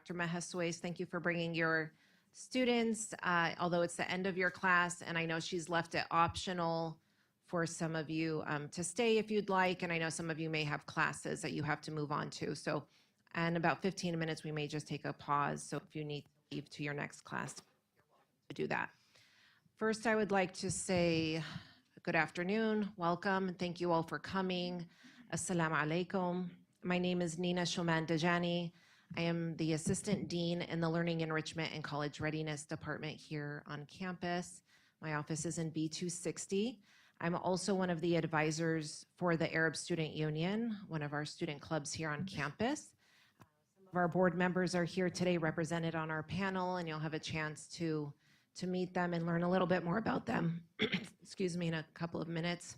Dr. Maheswais, thank you for bringing your students, although it's the end of your class, and I know she's left it optional for some of you to stay if you'd like, and I know some of you may have classes that you have to move on to. So in about 15 minutes, we may just take a pause. So if you need to leave to your next class, to do that. First, I would like to say good afternoon, welcome, and thank you all for coming. Assalamu alaikum. My name is Nina Shoman Dajani. I am the Assistant Dean in the Learning Enrichment and College Readiness Department here on campus. My office is in B260. I'm also one of the advisors for the Arab Student Union, one of our student clubs here on campus. Some of our board members are here today represented on our panel, and you'll have a chance to meet them and learn a little bit more about them, excuse me, in a couple of minutes.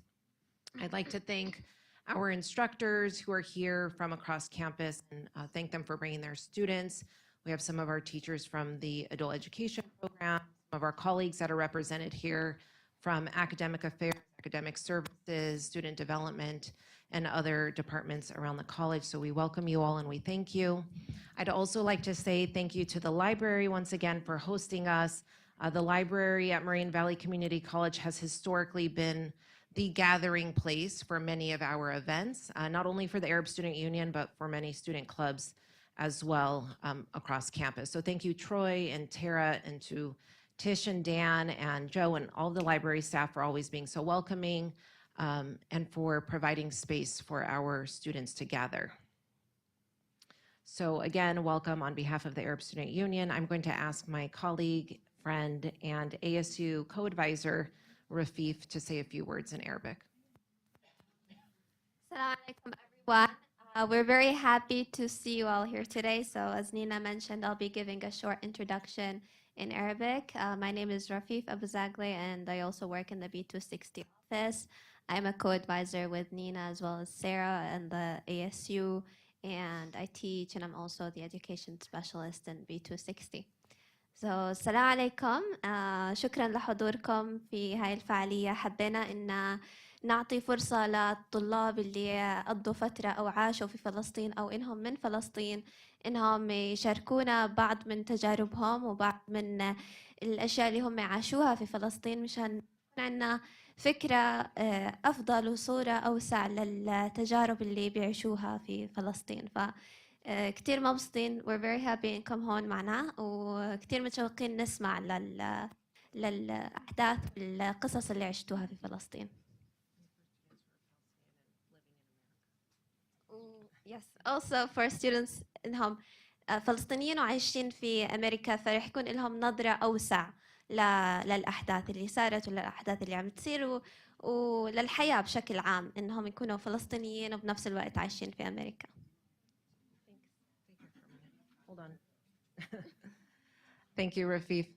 I'd like to thank our instructors who are here from across campus and thank them for bringing their students. We have some of our teachers from the adult education program, some of our colleagues that are represented here from academic affairs, academic services, student development, and other departments around the college. So we welcome you all and we thank you. I'd also like to say thank you to the library once again for hosting us. The library at Moraine Valley Community College has historically been the gathering place for many of our events, not only for the Arab Student Union, but for many student clubs as well across campus. So thank you, Troy and Tara, and to Tish and Dan and Joe and all the library staff for always being so welcoming and for providing space for our students to gather. So again, welcome on behalf of the Arab Student Union. I'm going to ask my colleague, friend, and ASU co-advisor, Rafif, to say a few words in Arabic. Assalamu alaikum, everyone. We're very happy to see you all here today. So as Nina mentioned, I'll be giving a short introduction in Arabic. My name is Rafif Abu Zagle, and I also work in the B260 office. I'm a co-advisor with Nina as well as Sarah and the ASU, and I teach, and I'm also the education specialist in B260. السلام عليكم. شكرا لحضوركم في هاي الفعالية. حبينا إن نعطي فرصة للطلاب اللي قضوا فترة أو عاشوا في فلسطين أو إنهم من فلسطين إنهم يشاركونا بعض من تجاربهم وبعض من الأشياء اللي هم عاشوها في فلسطين مشان يكون عندنا فكرة أفضل وصورة أوسع للتجارب اللي بيعيشوها في فلسطين. كتير مبسوطين. We're very happy إنكم هون معنا وكتير متشوقين نسمع للأحداث والقصص اللي عشتوها في فلسطين. Yes, also for students إنهم فلسطينيين وعايشين في أمريكا فرح يكون لهم نظرة أوسع للأحداث اللي صارت وللأحداث اللي عم تصير وللحياة بشكل عام إنهم يكونوا فلسطينيين وبنفس الوقت عايشين في أمريكا. Hold on. Thank you, Rafif.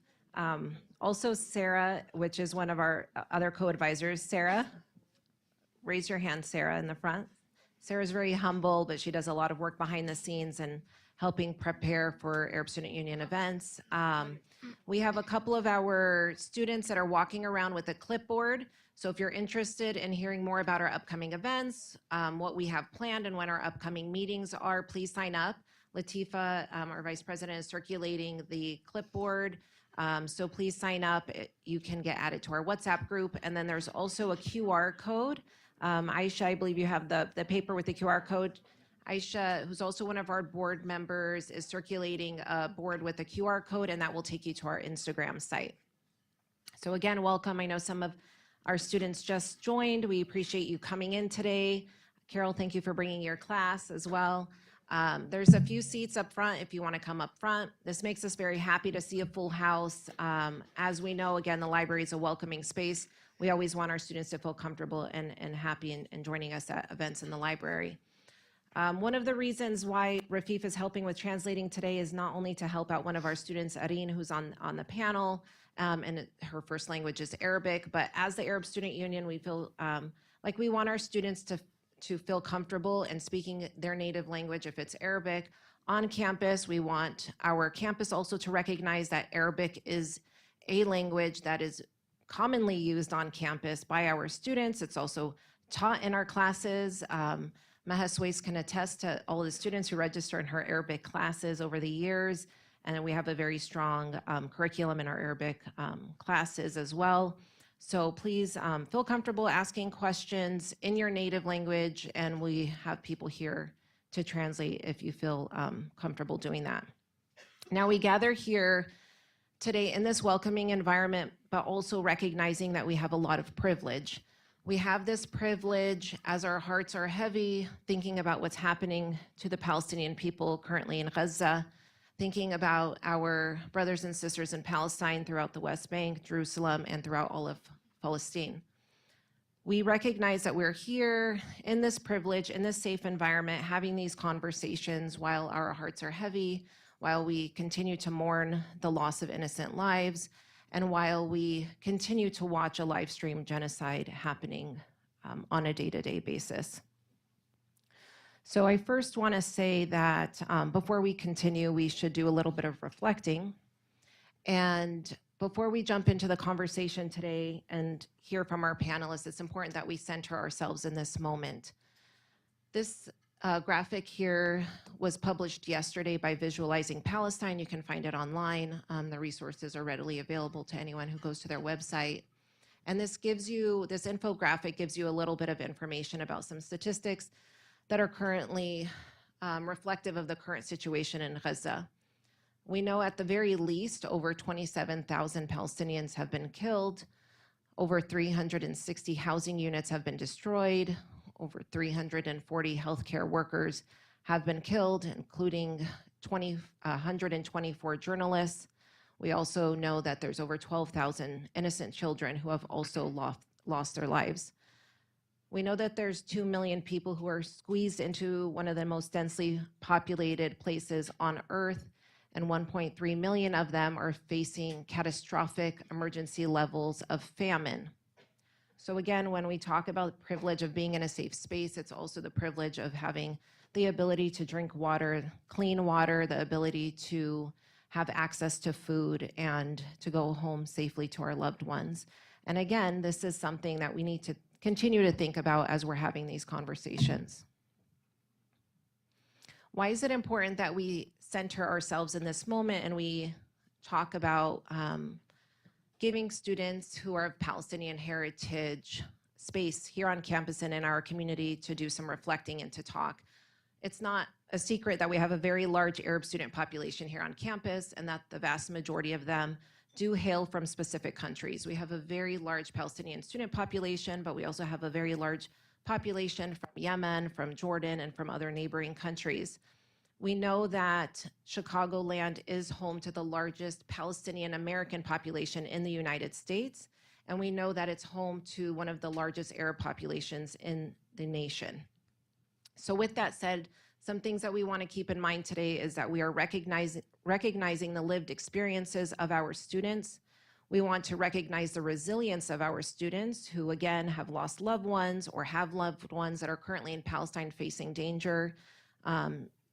Also, Sarah, which is one of our other co-advisors. Sarah, raise your hand, Sarah, in the front. Sarah's very humble, but she does a lot of work behind the scenes and helping prepare for Arab Student Union events. We have a couple of our students that are walking around with a clipboard. So if you're interested in hearing more about our upcoming events, what we have planned and when our upcoming meetings are, please sign up. Latifa, our vice president, is circulating the clipboard. So please sign up. You can get added to our WhatsApp group. And then there's also a QR code. Aisha, I believe you have the paper with the QR code. Aisha, who's also one of our board members, is circulating a board with a QR code, and that will take you to our Instagram site. So again, welcome. I know some of our students just joined. We appreciate you coming in today. Carol, thank you for bringing your class as well. There's a few seats up front if you want to come up front. This makes us very happy to see a full house. As we know, again, the library is a welcoming space. We always want our students to feel comfortable and happy in joining us at events in the library. One of the reasons why Rafif is helping with translating today is not only to help out one of our students, Areen, who's on the panel, and her first language is Arabic, but as the Arab Student Union, we feel like we want our students to feel comfortable in speaking their native language if it's Arabic. On campus, we want our campus also to recognize that Arabic is a language that is commonly used on campus by our students. It's also taught in our classes. Mahaswais can attest to all the students who register in her Arabic classes over the years, and we have a very strong curriculum in our Arabic classes as well. So please feel comfortable asking questions in your native language, and we have people here to translate if you feel comfortable doing that. Now we gather here today in this welcoming environment, but also recognizing that we have a lot of privilege. We have this privilege as our hearts are heavy, thinking about what's happening to the Palestinian people currently in Gaza, thinking about our brothers and sisters in Palestine throughout the West Bank, Jerusalem, and throughout all of Palestine. We recognize that we're here in this privilege, in this safe environment, having these conversations while our hearts are heavy, while we continue to mourn the loss of innocent lives, and while we continue to watch a live stream genocide happening on a day-to-day basis. So I first want to say that before we continue, we should do a little bit of reflecting. And before we jump into the conversation today and hear from our panelists, it's important that we center ourselves in this moment. This graphic here was published yesterday by Visualizing Palestine. You can find it online. The resources are readily available to anyone who goes to their website. And this infographic gives you a little bit of information about some statistics that are currently reflective of the current situation in Gaza. We know at the very least over 27,000 Palestinians have been killed, over 360 housing units have been destroyed, over 340 healthcare workers have been killed, including 124 journalists. We also know that there's over 12,000 innocent children who have also lost their lives. We know that there's 2 million people who are squeezed into one of the most densely populated places on Earth, and 1.3 million of them are facing catastrophic emergency levels of famine. So again, when we talk about the privilege of being in a safe space, it's also the privilege of having the ability to drink water, clean water, the ability to have access to food, and to go home safely to our loved ones. And again, this is something that we need to continue to think about as we're having these conversations. Why is it important that we center ourselves in this moment and we talk about giving students who are of Palestinian heritage space here on campus and in our community to do some reflecting and to talk? It's not a secret that we have a very large Arab student population here on campus, and that the vast majority of them do hail from specific countries. We have a very large Palestinian student population, but we also have a very large population from Yemen, from Jordan, and from other neighboring countries. We know that Chicagoland is home to the largest Palestinian American population in the United States, and we know that it's home to one of the largest Arab populations in the nation. So with that said, some things that we want to keep in mind today is that we are recognizing the lived experiences of our students. We want to recognize the resilience of our students who, again, have lost loved ones or have loved ones that are currently in Palestine facing danger.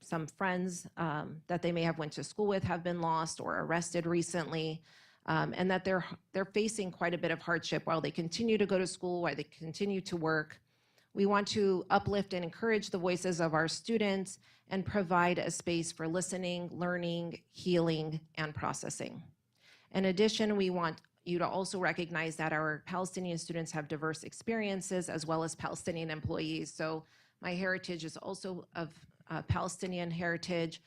Some friends that they may have went to school with have been lost or arrested recently, and that they're facing quite a bit of hardship while they continue to go to school, while they continue to work. We want to uplift and encourage the voices of our students and provide a space for listening, learning, healing, and processing. In addition, we want you to also recognize that our Palestinian students have diverse experiences as well as Palestinian employees. So my heritage is also of Palestinian heritage,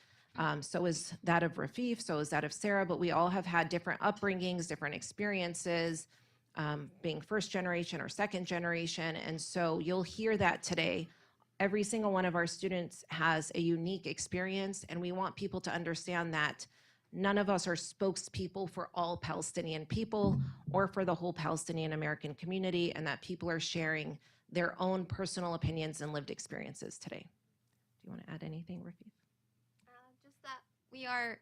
so is that of Rafif, so is that of Sarah, but we all have had different upbringings, different experiences, being first generation or second generation, and so you'll hear that today. Every single one of our students has a unique experience, and we want people to understand that none of us are spokespeople for all Palestinian people or for the whole Palestinian American community, and that people are sharing their own personal opinions and lived experiences today. Do you want to add anything, Rafif? Just that we are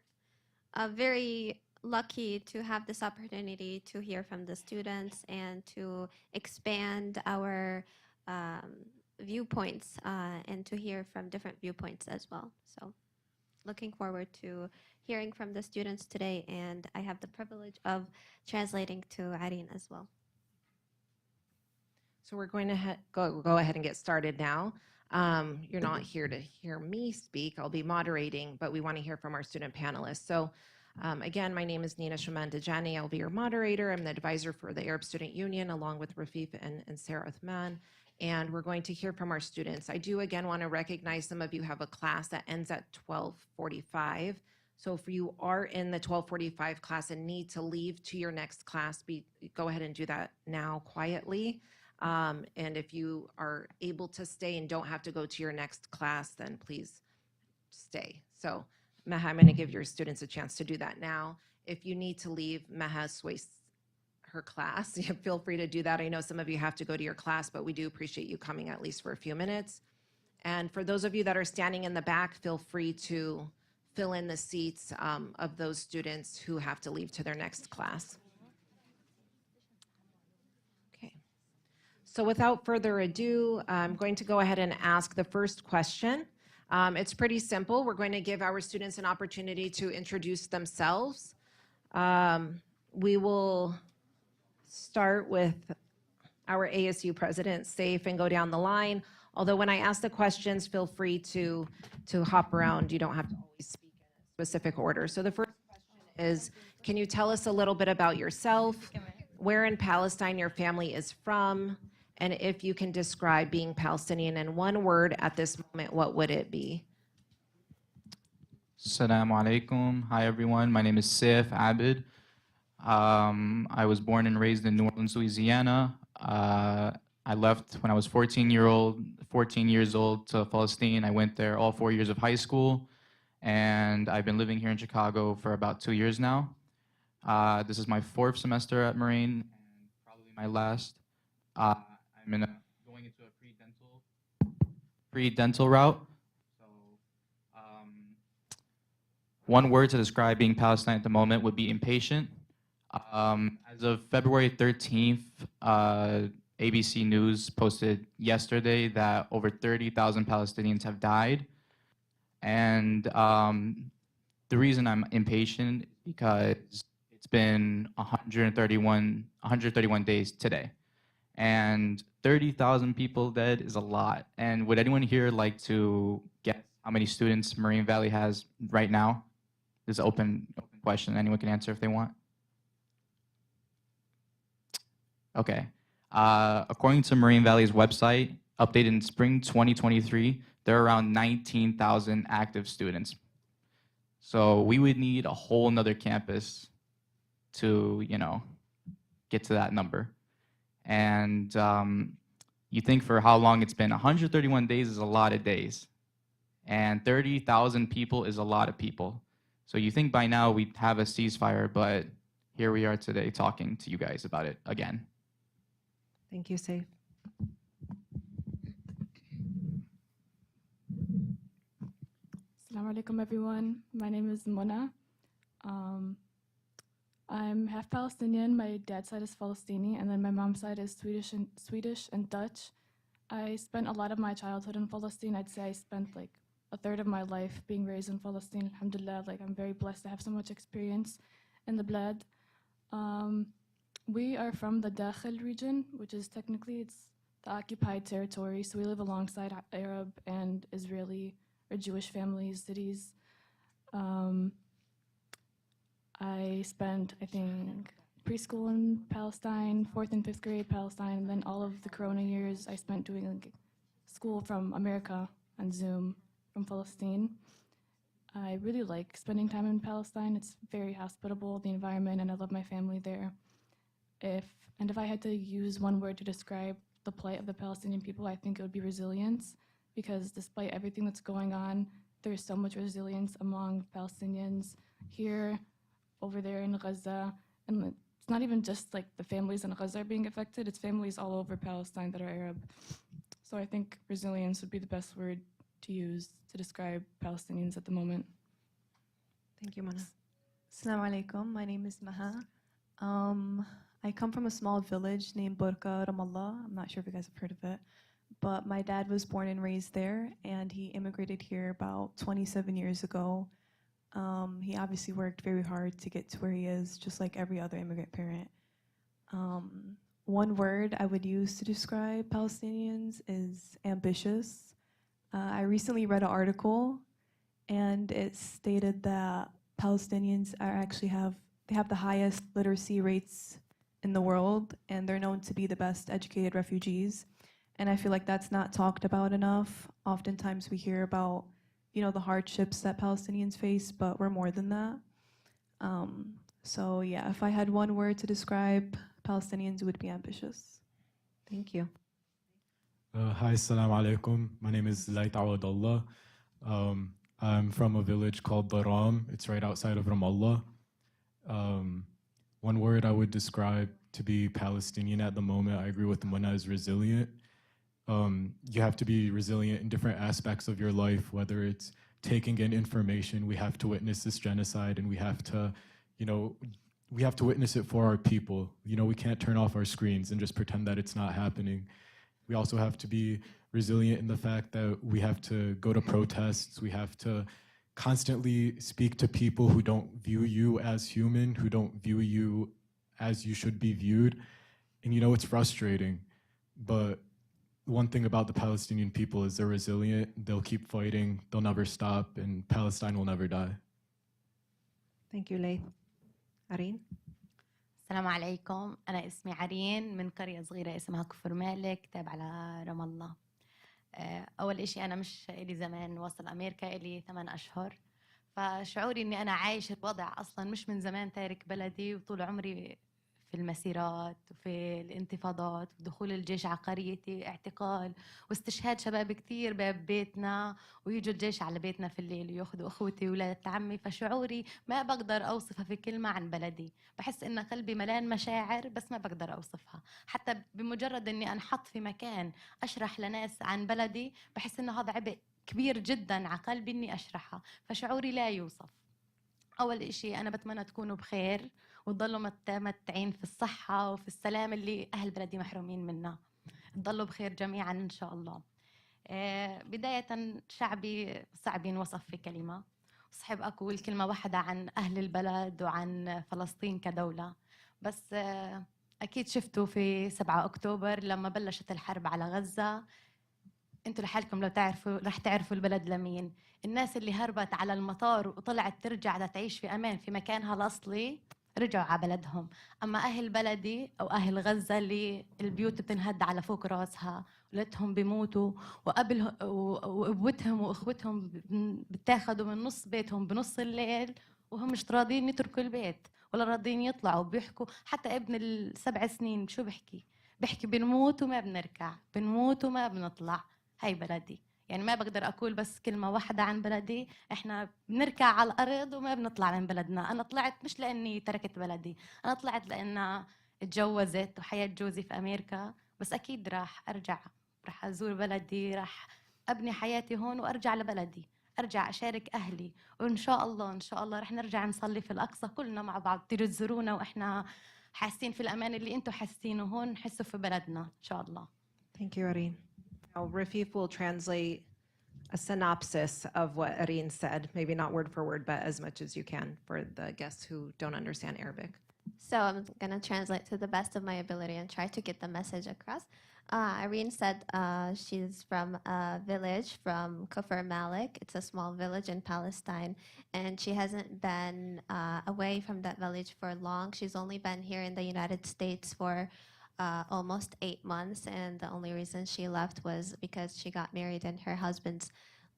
very lucky to have this opportunity to hear from the students and to expand our viewpoints and to hear from different viewpoints as well. So looking forward to hearing from the students today, and I have the privilege of translating to Irene as well. So we're going to go ahead and get started now. You're not here to hear me speak. I'll be moderating, but we want to hear from our student panelists. So again, my name is Nina Shaman-Dajani. I'll be your moderator. I'm the advisor for the Arab Student Union, along with Rafif and Sarah Uthman. And we're going to hear from our students. I do, again, want to recognize some of you have a class that ends at 12:45. So if you are in the 12:45 class and need to leave to your next class, go ahead and do that now quietly. And if you are able to stay and don't have to go to your next class, then please stay. So Meha, I'm going to give your students a chance to do that now. If you need to leave, Meha sways her class. Feel free to do that. I know some of you have to go to your class, but we do appreciate you coming at least for a few minutes. And for those of you that are standing in the back, feel free to fill in the seats of those students who have to leave to their next class. Okay. So without further ado, I'm going to go ahead and ask the first question. It's pretty simple. We're going to give our students an opportunity to introduce themselves. We will start with our ASU president, Saif, and go down the line. Although when I ask the questions, feel free to hop around. You don't have to always speak in a specific order. So the first question is, can you tell us a little bit about yourself, where in Palestine your family is from, and if you can describe being Palestinian in one word at this moment, what would it be? Assalamu alaikum. Hi, everyone. My name is Saif Abid. I was born and raised in New Orleans, Louisiana. I left when I was 14 years old to Palestine. I went there all 4 years of high school, and I've been living here in Chicago for about 2 years now. This is my 4th semester at Moraine, and probably my last. I'm going into a pre-dental route. So, one word to describe being Palestine at the moment would be impatient. As of February 13th, ABC News posted yesterday that over 30,000 Palestinians have died. And the reason I'm impatient is because it's been 131 days today. And 30,000 people dead is a lot. And would anyone here like to guess how many students Moraine Valley has right now? This is an open question. Anyone can answer if they want. Okay. According to Moraine Valley's website, updated in spring 2023, there are around 19,000 active students. So we would need a whole nother campus to, get to that number. And you think for how long it's been, 131 days is a lot of days. And 30,000 people is a lot of people. So you think by now we'd have a ceasefire, but here we are today talking to you guys about it again. Thank you, Saif. Assalamu alaikum, everyone. My name is Mona. I'm half Palestinian. My dad's side is Palestinian, and then my mom's side is Swedish and Dutch. I spent a lot of my childhood in Palestine. I'd say I spent like a third of my life being raised in Palestine. Alhamdulillah, I'm very blessed to have so much experience in the bled. We are from the Dakhel region, which is technically the occupied territory. So we live alongside Arab and Israeli or Jewish families, cities. I spent, I think, preschool in Palestine, 4th and 5th grade Palestine, and then all of the Corona years I spent doing school from America on Zoom from Palestine. I really like spending time in Palestine. It's very hospitable, the environment, and I love my family there. If I had to use one word to describe the plight of the Palestinian people, I think it would be resilience, because despite everything that's going on, there's so much resilience among Palestinians here, over there in Gaza, and it's not even just like the families in Gaza are being affected, it's families all over Palestine that are Arab. So I think resilience would be the best word to use to describe Palestinians at the moment. Thank you, Mona. Assalamu alaikum. My name is Maha. I come from a small village named Burqa Ramallah. I'm not sure if you guys have heard of it, but my dad was born and raised there, and he immigrated here about 27 years ago. He obviously worked very hard to get to where he is, just like every other immigrant parent. One word I would use to describe Palestinians is ambitious. I recently read an article, and it stated that Palestinians have the highest literacy rates in the world, and they're known to be the best educated refugees. And I feel like that's not talked about enough. Oftentimes we hear about, the hardships that Palestinians face, but we're more than that. So yeah, if I had one word to describe Palestinians, it would be ambitious. Thank you. Hi, assalamu alaikum. My name is Layt Awadallah. I'm from a village called Daram. It's right outside of Ramallah. One word I would describe to be Palestinian at the moment, I agree with Mona, is resilient. You have to be resilient in different aspects of your life, whether it's taking in information. We have to witness this genocide, and we have to witness it for our people. We can't turn off our screens and just pretend that it's not happening. We also have to be resilient in the fact that we have to go to protests. We have to constantly speak to people who don't view you as human, who don't view you as you should be viewed. And it's frustrating. But one thing about the Palestinian people is they're resilient. They'll keep fighting. They'll never stop. And Palestine will never die. Thank you, Layth. Areen? السلام عليكم. أنا اسمي عرين من قرية صغيرة اسمها كفر مالك تابعة على رام الله. أول إشي أنا مش إلي زمان وصل أمريكا، إلي 8 أشهر. فشعوري إني أنا عايش الوضع أصلاً مش من زمان تارك بلدي، وطول عمري في المسيرات وفي الانتفاضات ودخول الجيش على قريتي، اعتقال واستشهاد شباب كتير باب بيتنا، ويجوا الجيش على بيتنا في الليل وياخذوا اخوتي وولاد عمي. فشعوري ما بقدر اوصفها في كلمه عن بلدي. بحس ان قلبي ملان مشاعر بس ما بقدر اوصفها. حتى بمجرد اني انحط في مكان اشرح لناس عن بلدي بحس انه هذا عبء كبير جدا على قلبي اني اشرحها. فشعوري لا يوصف. أول إشي أنا بتمنى تكونوا بخير وتضلوا متمتعين في الصحة وفي السلام اللي أهل بلدي محرومين منه. تضلوا بخير جميعا إن شاء الله. بداية شعبي صعب ينوصف في كلمة. صحب أقول كلمة واحدة عن أهل البلد وعن فلسطين كدولة. بس أكيد شفتوا في 7 أكتوبر لما بلشت الحرب على غزة. انتوا لحالكم لو تعرفوا رح تعرفوا البلد لمين. الناس اللي هربت على المطار وطلعت ترجع تعيش في أمان في مكانها الأصلي رجعوا على بلدهم. أما أهل بلدي أو أهل غزة اللي البيوت بتنهد على فوق راسها، ولادهم بيموتوا وأبوتهم وأخوتهم بتاخدوا من نص بيتهم بنص الليل، وهم مش راضين يتركوا البيت ولا راضين يطلعوا. بيحكوا حتى ابن ال7 سنين شو بحكي بنموت وما بنركع، بنموت وما بنطلع. هاي بلدي. يعني ما بقدر أقول بس كلمة واحدة عن بلدي. إحنا بنركع على الأرض وما بنطلع من بلدنا. أنا طلعت مش لأني تركت بلدي، أنا طلعت لأن اتجوزت وحياة جوزي في أمريكا. بس أكيد راح أرجع، راح أزور بلدي، راح أبني حياتي هون وأرجع لبلدي، أرجع أشارك أهلي. وإن شاء الله إن شاء الله راح نرجع نصلي في الأقصى كلنا مع بعض. تيجوا تزورونا وإحنا حاسين في الأمان اللي أنتوا حاسينه هون، نحسه في بلدنا إن شاء الله. Thank you, Areen. Now, Rafif will translate a synopsis of what Areen said, maybe not word for word, but as much as you can for the guests who don't understand Arabic. So I'm going to translate to the best of my ability and try to get the message across. Irene said she's from a village from Kufr Malik. It's a small village in Palestine, and she hasn't been away from that village for long. She's only been here in the United States for almost 8 months, and the only reason she left was because she got married and her husband's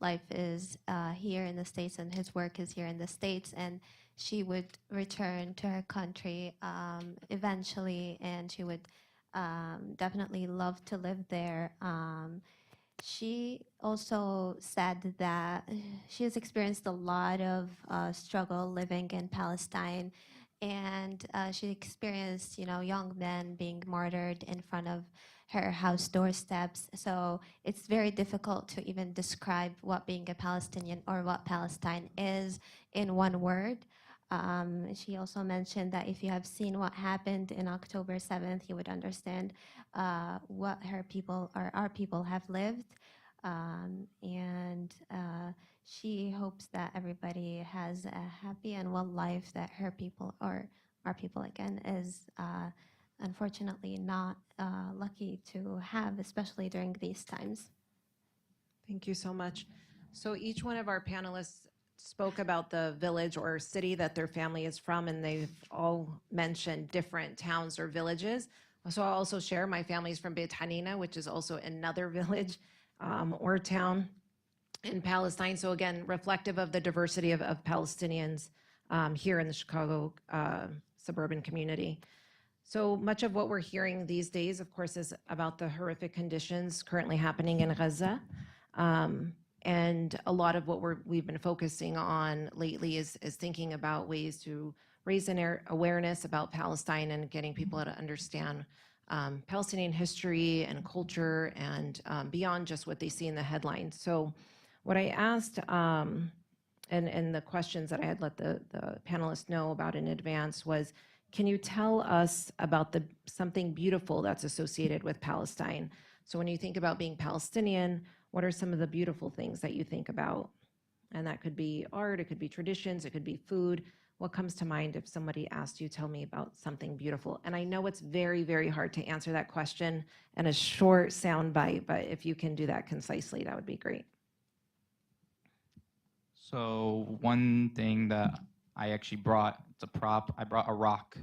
life is here in the States and his work is here in the States, and she would return to her country eventually, and she would definitely love to live there. She also said that she has experienced a lot of struggle living in Palestine, and she experienced, young men being martyred in front of her house doorsteps. So it's very difficult to even describe what being a Palestinian or what Palestine is in one word. She also mentioned that if you have seen what happened in October 7th, you would understand what her people or our people have lived. And she hopes that everybody has a happy and well life, that her people or our people again is unfortunately not lucky to have, especially during these times. Thank you so much. So each one of our panelists spoke about the village or city that their family is from, and they've all mentioned different towns or villages. So I'll also share my family's from Beit Hanina, which is also another village or town in Palestine. So again, reflective of the diversity of Palestinians here in the Chicago suburban community. So much of what we're hearing these days, of course, is about the horrific conditions currently happening in Gaza. And a lot of what we've been focusing on lately is thinking about ways to raise an awareness about Palestine and getting people to understand Palestinian history and culture and beyond just what they see in the headlines. So what I asked and the questions that I had let the panelists know about in advance was, can you tell us about something beautiful that's associated with Palestine? So when you think about being Palestinian, what are some of the beautiful things that you think about? And that could be art, it could be traditions, it could be food. What comes to mind if somebody asked you, tell me about something beautiful? And I know it's very, very hard to answer that question in a short sound bite, but if you can do that concisely, that would be great. So one thing that I actually brought, it's a prop, I brought a rock.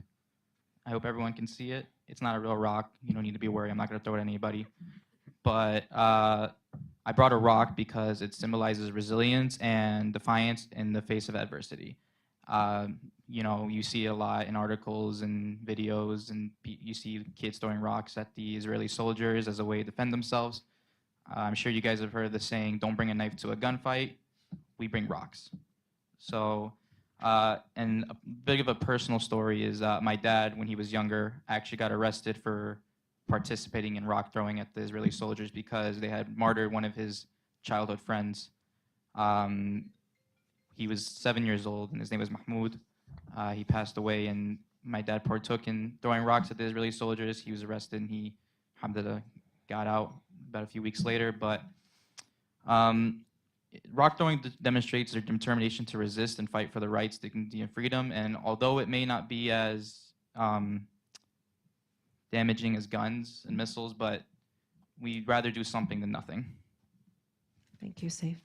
I hope everyone can see it. It's not a real rock. You don't need to be worried. I'm not going to throw it at anybody. But I brought a rock because it symbolizes resilience and defiance in the face of adversity. You know, you see a lot in articles and videos, and you see kids throwing rocks at the Israeli soldiers as a way to defend themselves. I'm sure you guys have heard the saying, don't bring a knife to a gunfight. We bring rocks. So, and a bit of a personal story is my dad, when he was younger, actually got arrested for participating in rock throwing at the Israeli soldiers because they had martyred one of his childhood friends. He was 7 years old, and his name was Mahmoud. He passed away, and my dad partook in throwing rocks at the Israeli soldiers. He was arrested, and he, alhamdulillah, got out about a few weeks later. But rock throwing demonstrates their determination to resist and fight for the rights, dignity, and freedom. And although it may not be as damaging as guns and missiles, but we'd rather do something than nothing. Thank you, Saif.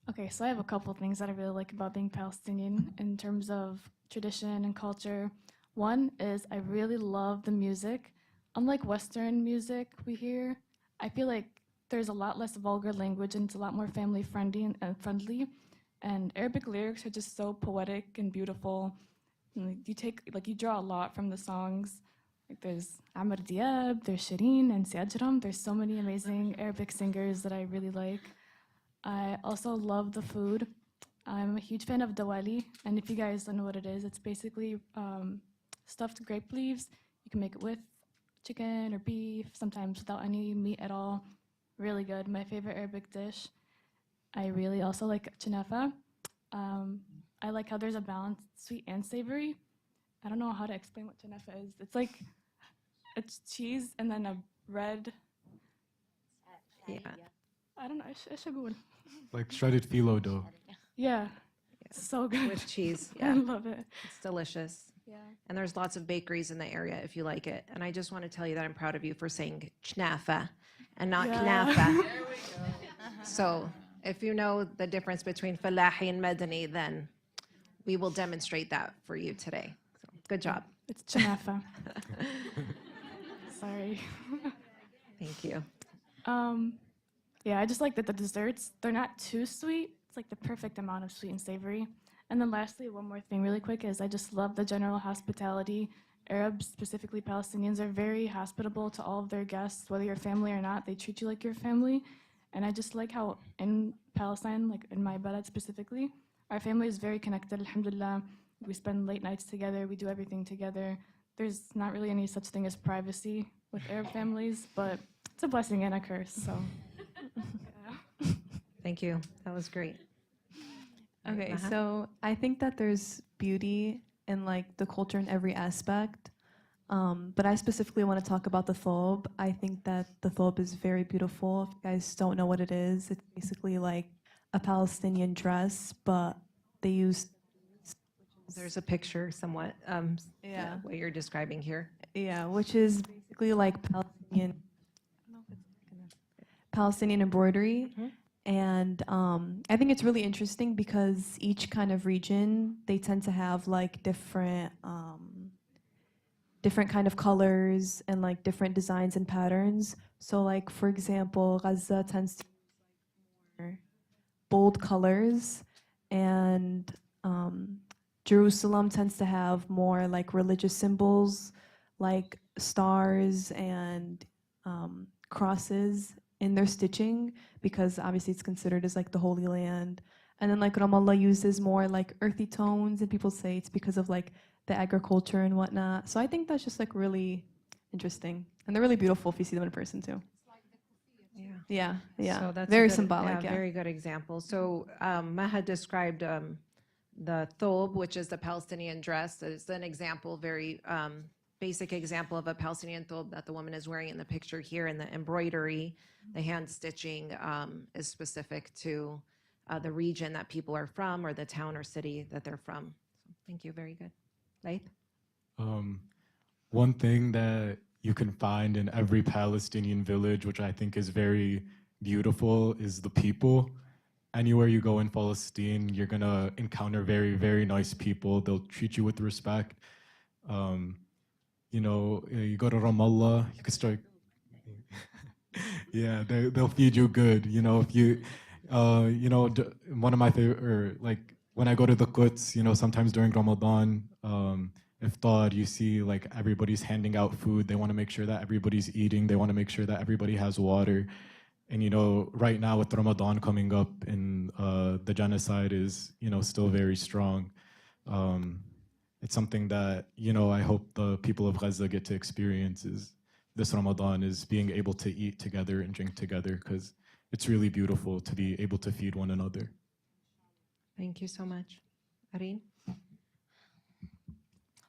Okay, so I have a couple things that I really like about being Palestinian in terms of tradition and culture. One is I really love the music. Unlike Western music we hear, I feel like there's a lot less vulgar language and it's a lot more family friendly. And Arabic lyrics are just so poetic and beautiful. And you draw a lot from the songs. Like there's Amr Diab, there's Shireen and Siajram. There's so many amazing Arabic singers that I really like. I also love the food. I'm a huge fan of dawali, and if you guys don't know what it is, it's basically stuffed grape leaves. You can make it with chicken or beef, sometimes without any meat at all. Really good. My favorite Arabic dish. I really also like chanafa. I like how there's a balance, sweet and savory. I don't know how to explain what chanafa is. It's cheese and then a red. Yeah. I don't know. إيش أقول? Like shredded phyllo dough. Yeah. So good. With cheese. I Yeah, love it. it's delicious. Yeah. And there's lots of bakeries in the area if you like it. And I just want to tell you that I'm proud of you for saying chnafa and not knafa. So if you know the difference between falahi and madani, then we will demonstrate that for you today. So good job. It's chanafa. Sorry. Thank you. Yeah, I just like that the desserts, they're not too sweet. It's like the perfect amount of sweet and savory. And then lastly, one more thing really quick is I just love the general hospitality. Arabs, specifically Palestinians, are very hospitable to all of their guests, whether you're family or not. They treat you like your family. And I just like how in Palestine, like in my balad specifically, our family is very connected, alhamdulillah. We spend late nights together, we do everything together. There's not really any such thing as privacy with Arab families, but it's a blessing and a curse, so. Thank you. That was great. Okay, Maha? so I think that there's beauty in like the culture in every aspect. But I specifically want to talk about the thobe. I think that the thobe is very beautiful. If you guys don't know what it is, it's basically like a Palestinian dress, but they use. There's a picture somewhat, Yeah. what you're describing here. Yeah, which is basically like Palestinian. I don't know if it's big Palestinian embroidery. Mhm. And I think it's really interesting because each kind of region, they tend to have like different kind of colors and like different designs and patterns. So like for example, Gaza tends to wear bold colors, and Jerusalem tends to have more like religious symbols, like stars and crosses in their stitching, because obviously it's considered as like the Holy Land. And then like Ramallah uses more like earthy tones, and people say it's because of like the agriculture and whatnot. So I think that's just like really interesting, and they're really beautiful if you see them in person too. Yeah. Yeah, So that's a very good, symbolic. Yeah. very good example. So Maha described the thobe, which is the Palestinian dress. It's an example, very basic example of a Palestinian thobe that the woman is wearing in the picture here. And the embroidery, the hand stitching is specific to the region that people are from, or the town or city that they're from. So thank you, very good. Laith? One thing that you can find in every Palestinian village, which I think is very beautiful, is the people. Anywhere you go in Palestine, you're gonna encounter very, very nice people. They'll treat you with respect. You go to Ramallah, you can start. Yeah, they'll feed you good. If you, one of my favorite, or like when I go to the Quds, sometimes during Ramadan, iftar, you see like everybody's handing out food. They want to make sure that everybody's eating. They want to make sure that everybody has water. And right now with Ramadan coming up, and the genocide is still very strong. It's something that I hope the people of Gaza get to experience is this Ramadan, is being able to eat together and drink together, because it's really beautiful to be able to feed one another. Thank you so much. Areen?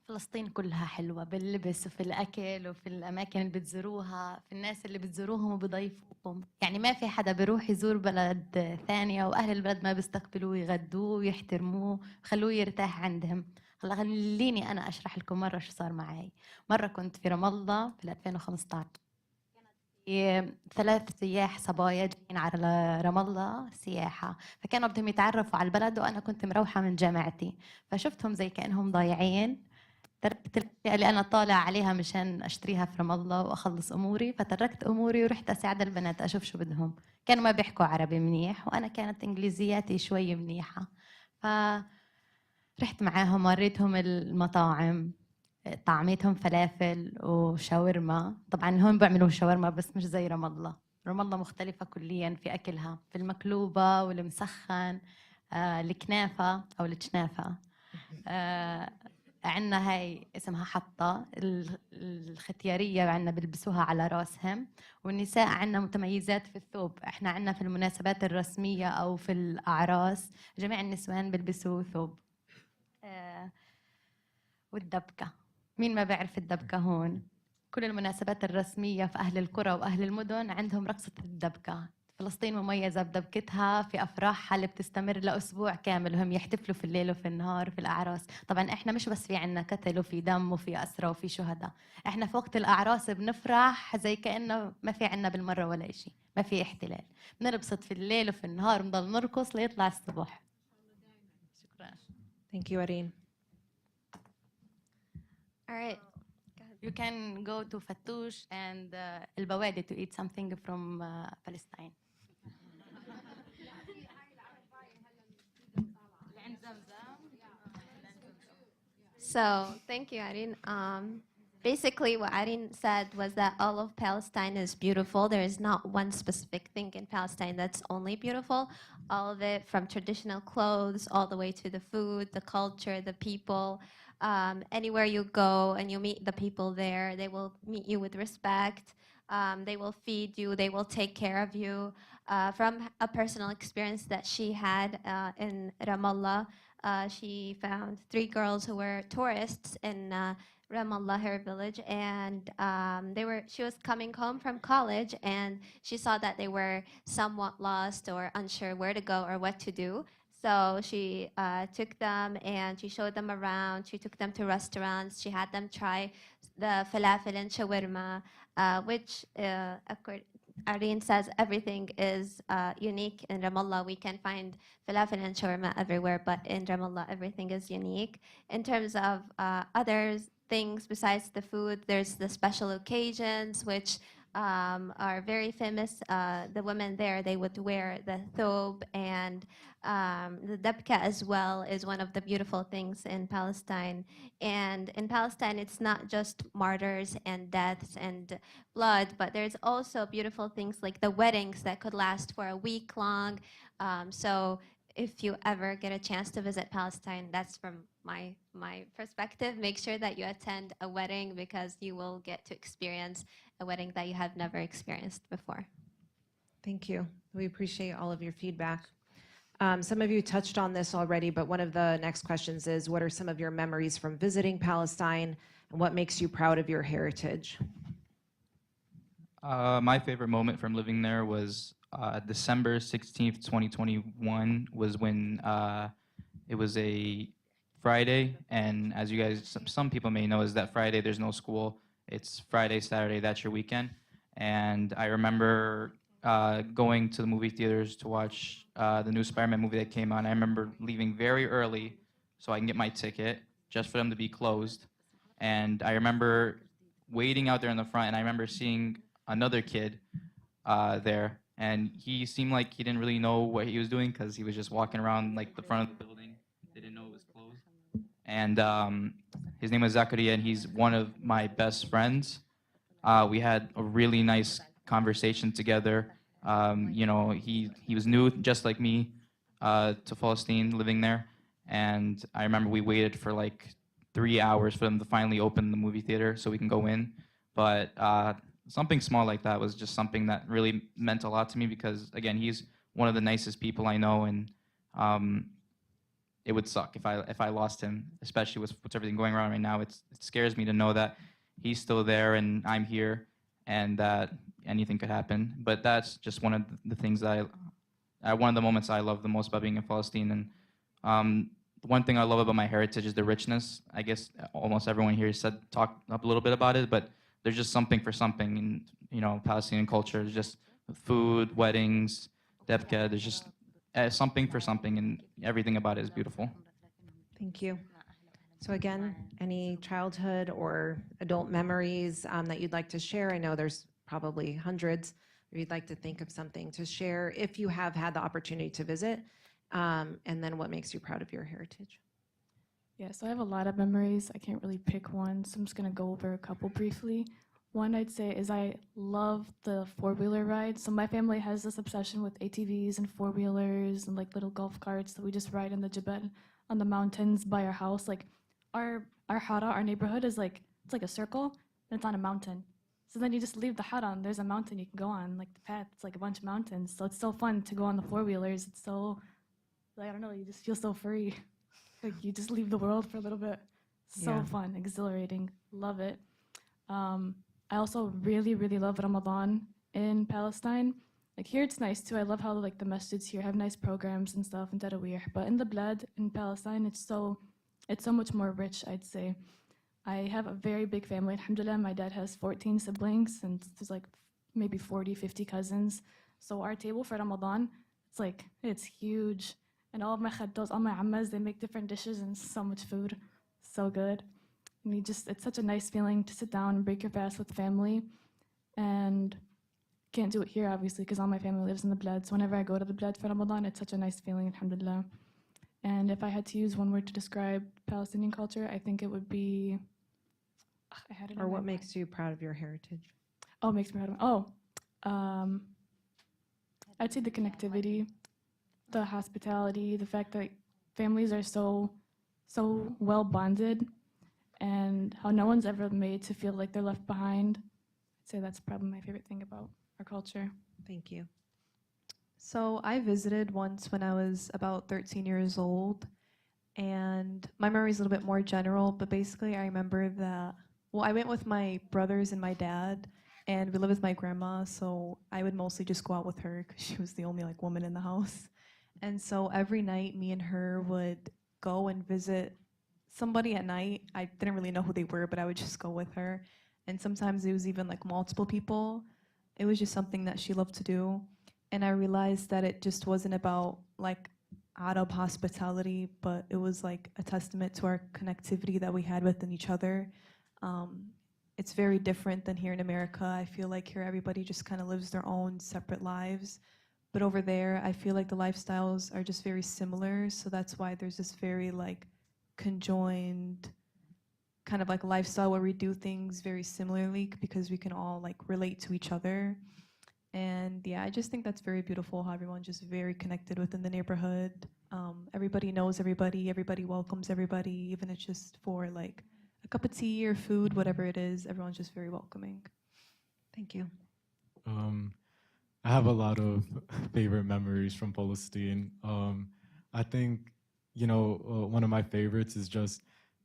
فلسطين كلها حلوة باللبس وفي الأكل وفي الأماكن اللي بتزوروها، في الناس اللي بتزوروهم وبضيفوكم. يعني ما في حدا بيروح يزور بلد ثانية وأهل البلد ما بيستقبلوه ويغدوه ويحترموه ويخلوه يرتاح عندهم. هلا خليني أنا أشرح لكم مرة شو صار معي. مرة كنت في رام الله في 2015، في 3 سياح صبايا جايين على رام الله سياحة، فكانوا بدهم يتعرفوا على البلد وأنا كنت مروحة من جامعتي، فشفتهم زي كأنهم ضايعين. تركت الأشياء اللي أنا طالع عليها مشان أشتريها في رام الله وأخلص أموري، فتركت أموري ورحت أساعد البنات أشوف شو بدهم. كانوا ما بيحكوا عربي منيح وأنا كانت إنجليزياتي شوي منيحة، فرحت معاهم وريتهم المطاعم، طعميتهم فلافل وشاورما. طبعا هون بيعملوا شاورما بس مش زي رام الله. رام الله مختلفة كليا في أكلها، في المقلوبة والمسخن، الكنافة أو الجنافة. عندنا هاي اسمها حطة، الختيارية عندنا بيلبسوها على راسهم. والنساء عندنا متميزات في الثوب، احنا عندنا في المناسبات الرسمية أو في الأعراس جميع النسوان بيلبسوا ثوب. والدبكة، مين ما بيعرف الدبكة هون؟ كل المناسبات الرسمية في أهل القرى وأهل المدن عندهم رقصة الدبكة. فلسطين مميزة بدبكتها في أفراحها اللي بتستمر لأسبوع كامل، وهم يحتفلوا في الليل وفي النهار في الأعراس. طبعا إحنا مش بس في عنا قتل وفي دم وفي أسرى وفي شهداء، إحنا في وقت الأعراس بنفرح زي كأنه ما في عنا بالمرة ولا إشي، ما في احتلال. بنربصت في الليل وفي النهار، بنضل نرقص ليطلع الصبح. شكرا. Thank you, Areen. All right. You can go to Fattoush and El Bawadi to eat something from Palestine. So thank you, Irene. Basically, what Irene said was that all of Palestine is beautiful. There is not one specific thing in Palestine that's only beautiful. All of it, from traditional clothes all the way to the food, the culture, the people. Anywhere you go and you meet the people there, they will meet you with respect. They will feed you. They will take care of you. From a personal experience that she had in Ramallah, she found 3 girls who were tourists in Ramallah, her village, and she was coming home from college, and she saw that they were somewhat lost or unsure where to go or what to do. So she took them and she showed them around. She took them to restaurants. She had them try the falafel and shawarma, which Irene says everything is unique in Ramallah. We can find falafel and shawarma everywhere, but in Ramallah, everything is unique. In terms of other things besides the food, there's the special occasions, which are very famous. The women there, they would wear the thobe, and the dabka as well is one of the beautiful things in Palestine. And in Palestine, it's not just martyrs and deaths and blood, but there's also beautiful things like the weddings that could last for a week long. So if you ever get a chance to visit Palestine, that's from my perspective. Make sure that you attend a wedding because you will get to experience a wedding that you have never experienced before. Thank you. We appreciate all of your feedback. Some of you touched on this already, but one of the next questions is, what are some of your memories from visiting Palestine, and what makes you proud of your heritage? My favorite moment from living there was December 16th, 2021 was when it was a Friday, and as you guys, some people may know, is that Friday there's no school. It's Friday, Saturday, that's your weekend. And I remember going to the movie theaters to watch the new Spider-Man movie that came out. I remember leaving very early so I can get my ticket just for them to be closed. And I remember waiting out there in the front, and I remember seeing another kid there, and he seemed like he didn't really know what he was doing because he was just walking around like the front of the building. They didn't know it was closed. And his name was Zakaria, and he's one of my best friends. We had a really nice conversation together. You know, he was new, just like me, to Palestine, living there. And I remember we waited for like 3 hours for them to finally open the movie theater so we can go in. But something small like that was just something that really meant a lot to me because, again, he's one of the nicest people I know, and it would suck if I lost him, especially with everything going around right now. It scares me to know that he's still there and I'm here, and that anything could happen. But that's just one of the things that one of the moments I love the most about being in Palestine. And one thing I love about my heritage is the richness. I guess almost everyone here talked up a little bit about it, but there's just something for something in, you know, Palestinian culture. There's just food, weddings, debka. There's just something for something, and everything about it is beautiful. Thank you. So again, any childhood or adult memories that you'd like to share? I know there's probably hundreds, or you'd like to think of something to share if you have had the opportunity to visit, and then what makes you proud of your heritage? Yeah, so I have a lot of memories. I can't really pick one, so I'm just gonna go over a couple briefly. One I'd say is I love the four-wheeler rides. So my family has this obsession with ATVs and four-wheelers and like little golf carts that we just ride in the Jebel on the mountains by our house. Like our hara, our neighborhood is like, it's like a circle and it's on a mountain. So then you just leave the hara and there's a mountain you can go on, like the path. It's like a bunch of mountains. So it's so fun to go on the four-wheelers. It's so, like, I don't know, you just feel so free. Like you just leave the world for a little bit. So Yeah. fun, exhilarating, love it. I also really, really love Ramadan in Palestine. Like here it's nice too. I love how like the masjids here have nice programs and stuff and tarawih. But in the bled in Palestine, it's so much more rich, I'd say. I have a very big family, alhamdulillah. My dad has 14 siblings and there's like maybe 40, 50 cousins. So our table for Ramadan, it's huge. And all of my khaddos, all my ammas, they make different dishes and so much food. So good. And it's such a nice feeling to sit down and break your fast with family. And can't do it here, obviously, because all my family lives in the bled. So whenever I go to the bled for Ramadan, it's such a nice feeling, alhamdulillah. And if I had to use one word to describe Palestinian culture, I think it would be, I had it in Or my what mind. makes you proud of your heritage? Oh, makes me proud of, I'd say the connectivity, the hospitality, the fact that families are so well bonded, and how no one's ever made to feel like they're left behind. I'd say that's probably my favorite thing about our culture. Thank you. So I visited once when I was about 13 years old, and my memory is a little bit more general, but basically I remember that, well, I went with my brothers and my dad, and we lived with my grandma, so I would mostly just go out with her because she was the only like woman in the house. And so every night me and her would go and visit somebody at night. I didn't really know who they were, but I would just go with her. And sometimes it was even like multiple people. it was just something that she loved to do. And I realized that it just wasn't about like Arab hospitality, but it was like a testament to our connectivity that we had within each other. Um, it's very different than here in America. I feel like here everybody just kind of lives their own separate lives. But over there, I feel like the lifestyles are just very similar. So that's why there's this very like conjoined kind of like lifestyle where we do things very similarly because we can all like relate to each other. And yeah, I just think that's very beautiful how everyone's just very connected within the neighborhood. Everybody knows everybody, everybody welcomes everybody, even if it's just for like a cup of tea or food, whatever it is, everyone's just very welcoming. Thank you. I have a lot of favorite memories from Palestine. I think, one of my favorites is just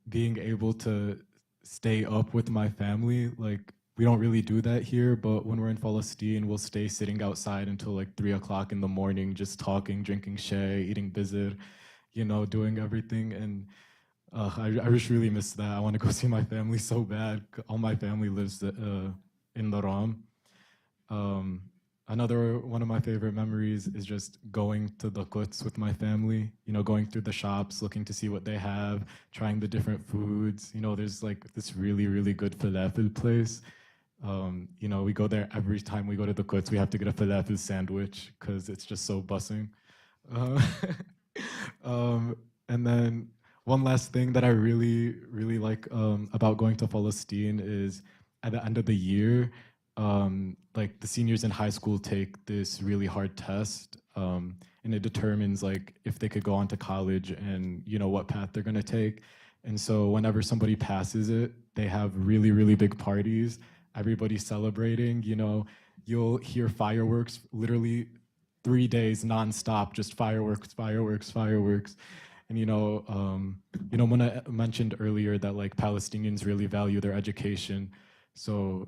being able to stay up with my family. Like, we don't really do that here, but when we're in Palestine, we'll stay sitting outside until like 3 o'clock in the morning, just talking, drinking shay, eating bizir, doing everything. And I just really miss that. I want to go see my family so bad. All my family lives in the Ram. Um, Another one of my favorite memories is just going to the Quds with my family, going through the shops, looking to see what they have, trying the different foods. There's like this really, really good falafel place. We go there every time we go to the Quds. We have to get a falafel sandwich because it's just so bussing. Uh, and then one last thing that I really, really like about going to Palestine is at the end of the year, like the seniors in high school take this really hard test, and it determines like if they could go on to college and what path they're gonna take. And so whenever somebody passes it, they have really, really big parties. Everybody's celebrating. You'll hear fireworks literally 3 days nonstop, just fireworks, fireworks, fireworks. And Mona mentioned earlier that like Palestinians really value their education. So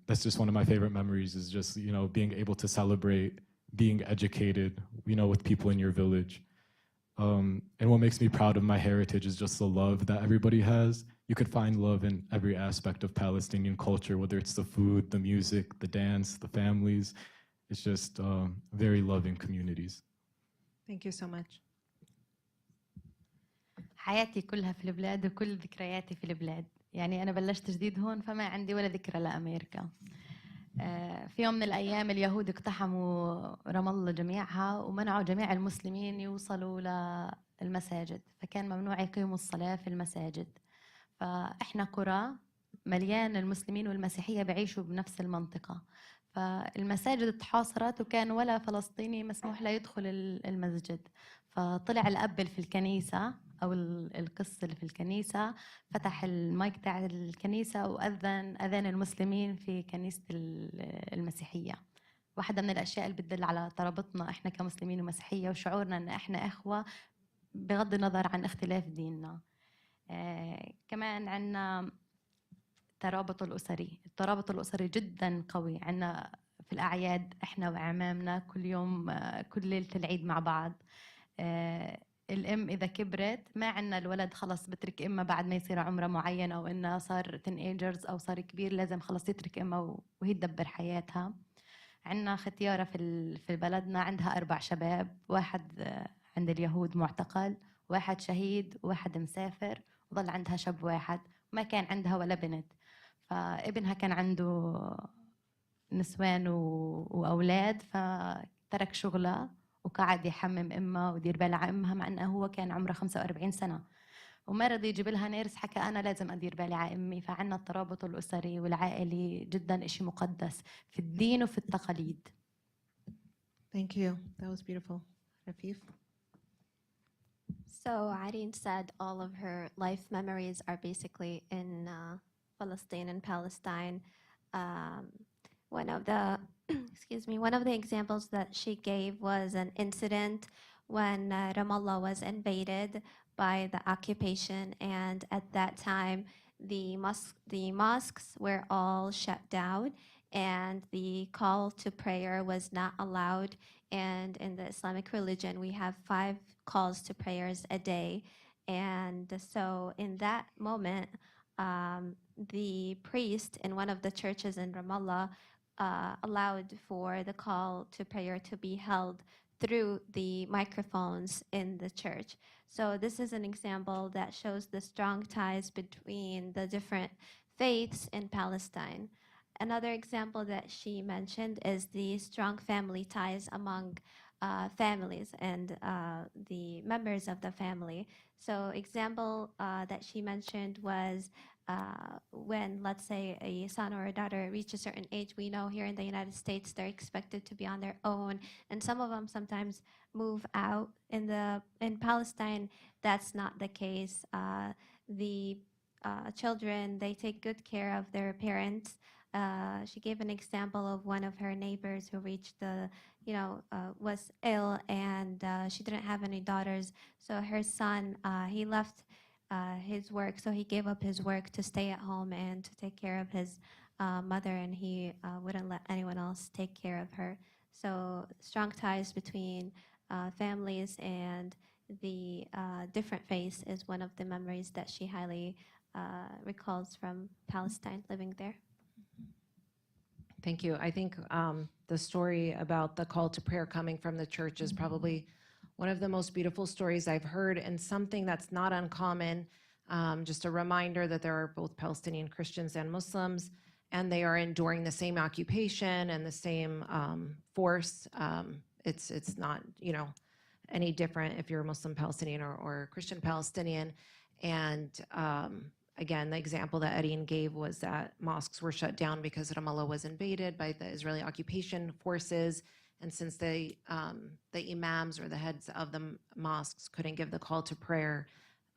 that's just one of my favorite memories is just, being able to celebrate being educated, with people in your village. And what makes me proud of my heritage is just the love that everybody has. You could find love in every aspect of Palestinian culture, whether it's the food, the music, the dance, the families. It's just very loving communities. Thank you so much. حياتي كلها في البلاد وكل ذكرياتي في البلاد. يعني أنا بلشت جديد هون فما عندي ولا ذكرى لأمريكا. في يوم من الأيام اليهود اقتحموا رام الله جميعها ومنعوا جميع المسلمين يوصلوا للمساجد، فكان ممنوع يقيموا الصلاة في المساجد. فإحنا قرى مليان المسلمين والمسيحية بعيشوا بنفس المنطقة، فالمساجد اتحاصرت وكان ولا فلسطيني مسموح له يدخل المسجد. فطلع الأب في الكنيسة أو القس اللي في الكنيسة، فتح المايك تاع الكنيسة وأذن أذان المسلمين في كنيسة المسيحية. واحدة من الأشياء اللي بتدل على ترابطنا إحنا كمسلمين ومسيحية وشعورنا إن إحنا إخوة بغض النظر عن اختلاف ديننا. كمان عنا الترابط الأسري جدا قوي. عنا في الأعياد إحنا وأعمامنا كل يوم كل ليلة العيد مع بعض. الأم إذا كبرت ما عنا الولد خلص بترك إمه بعد ما يصير عمره معين أو إنه صار تينيجرز أو صار كبير لازم خلص يترك إمه وهي تدبر حياتها. عنا ختيارة في بلدنا عندها 4 شباب، واحد عند اليهود معتقل، واحد شهيد، وواحد مسافر، وظل عندها شاب واحد، وما كان عندها ولا بنت. فابنها كان عنده نسوان وأولاد فترك شغله وقاعد يحمم امها ودير بالها على امها مع انه هو كان عمره 45 سنه وما رضي يجيب لها نيرس، حكى انا لازم ادير بالي على امي. فعنا الترابط الاسري والعائلي جدا شيء مقدس في الدين وفي التقاليد. Thank you. That was beautiful. Rafif? So Irene said all of her life memories are basically in Palestine and Palestine. One of the one of the examples that she gave was an incident when Ramallah was invaded by the occupation, and at that time the mosques were all shut down and the call to prayer was not allowed. And in the Islamic religion we have 5 calls to prayers a day. And so in that moment the priest in one of the churches in Ramallah allowed for the call to prayer to be held through the microphones in the church. So this is an example that shows the strong ties between the different faiths in Palestine. Another example that she mentioned is the strong family ties among families and the members of the family. So example that she mentioned was when, let's say, a son or a daughter reach a certain age. We know here in the United States they're expected to be on their own, and some of them sometimes move out. In Palestine, that's not the case. The children, they take good care of their parents. She gave an example of one of her neighbors who reached was ill, and she didn't have any daughters. So her son, he left his work, so he gave up his work to stay at home and to take care of his mother, and he wouldn't let anyone else take care of her. So strong ties between families and the different faiths is one of the memories that she highly recalls from Palestine, living there. Thank you. I think the story about the call to prayer coming from the church is probably one of the most beautiful stories I've heard, and something that's not uncommon. Just a reminder that there are both Palestinian Christians and Muslims, and they are enduring the same occupation and the same force. It's not, any different if you're a Muslim Palestinian or Christian Palestinian. And again, the example that Eddie gave was that mosques were shut down because Ramallah was invaded by the Israeli occupation forces. And since the imams or the heads of the mosques couldn't give the call to prayer,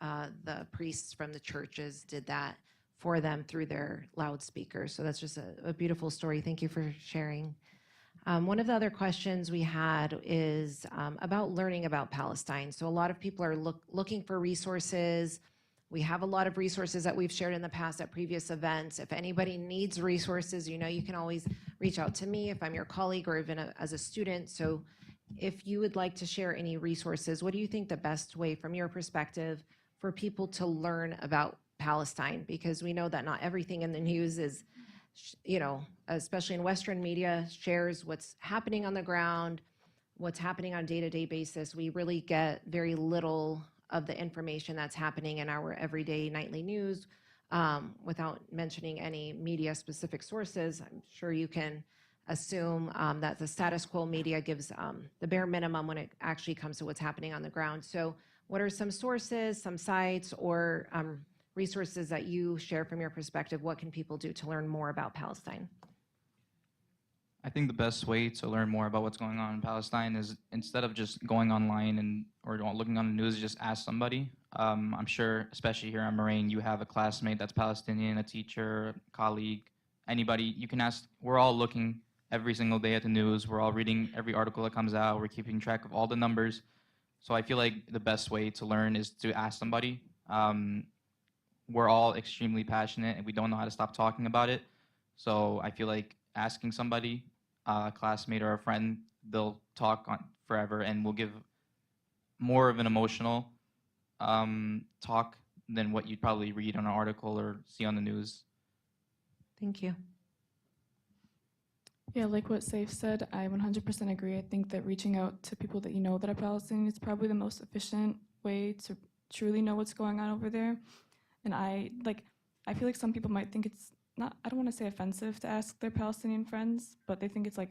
the priests from the churches did that for them through their loudspeakers. So that's just a beautiful story. Thank you for sharing. One of the other questions we had is about learning about Palestine. So a lot of people are looking for resources. We have a lot of resources that we've shared in the past at previous events. If anybody needs resources, you can always reach out to me if I'm your colleague or even as a student. So if you would like to share any resources, what do you think the best way from your perspective for people to learn about Palestine? Because we know that not everything in the news is, especially in Western media, shares what's happening on the ground, what's happening on a day-to-day basis. We really get very little of the information that's happening in our everyday nightly news without mentioning any media-specific sources. I'm sure you can assume that the status quo media gives the bare minimum when it actually comes to what's happening on the ground. So what are some sources, some sites, or resources that you share from your perspective? What can people do to learn more about Palestine? I think the best way to learn more about what's going on in Palestine is, instead of just going online or looking on the news, just ask somebody. I'm sure, especially here at Moraine, you have a classmate that's Palestinian, a teacher, a colleague, anybody. You can ask. We're all looking every single day at the news. We're all reading every article that comes out. We're keeping track of all the numbers. So I feel like the best way to learn is to ask somebody. We're all extremely passionate, and we don't know how to stop talking about it. So I feel like asking somebody, a classmate or a friend, they'll talk on forever and will give more of an emotional talk than what you'd probably read on an article or see on the news. Thank you. Yeah, like what Saif said, I 100% agree. I think that reaching out to people that you know that are Palestinian is probably the most efficient way to truly know what's going on over there. And I feel like some people might think it's not, I don't want to say offensive to ask their Palestinian friends, but they think it's like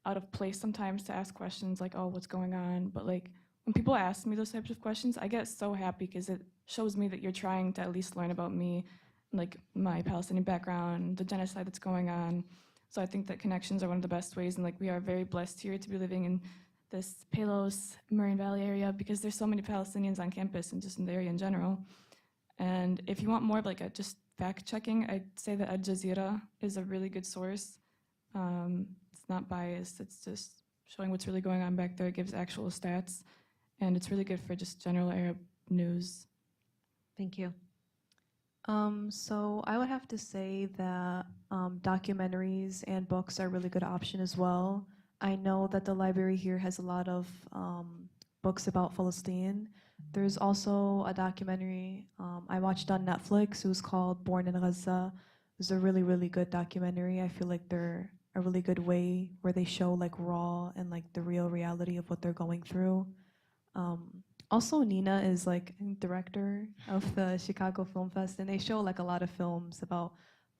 out of place sometimes to ask questions like, oh, what's going on? But like when people ask me those types of questions, I get so happy because it shows me that you're trying to at least learn about me, like my Palestinian background, the genocide that's going on. So I think that connections are one of the best ways, and like we are very blessed here to be living in this Palos, Moraine Valley area because there's so many Palestinians on campus and just in the area in general. And if you want more of like a just fact checking, I'd say that Al Jazeera is a really good source. It's not biased, it's just showing what's really going on back there. It gives actual stats, and it's really good for just general Arab news. Thank you. So I would have to say that documentaries and books are a really good option as well. I know that the library here has a lot of books about Palestine. There's also a documentary I watched on Netflix. It was called Born in Gaza. It was a really, really good documentary. I feel like they're a really good way where they show like raw and like the real reality of what they're going through. Also, Nina is like director of the Chicago Film Fest, and they show like a lot of films about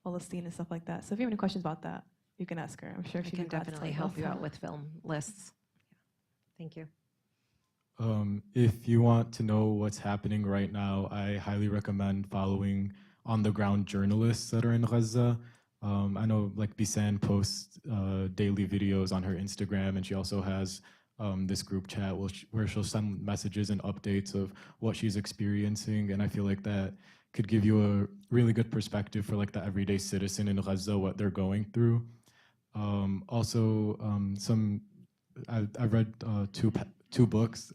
Palestine and stuff like that. So if you have any questions about that, you can ask her. I'm sure I she can definitely help you out with film lists. Thank you. If you want to know what's happening right now, I highly recommend following on-the-ground journalists that are in Gaza. I know like Bisan posts daily videos on her Instagram, and she also has this group chat where she'll send messages and updates of what she's experiencing, and I feel like that could give you a really good perspective for like the everyday citizen in Gaza, what they're going through. Also, I've read two books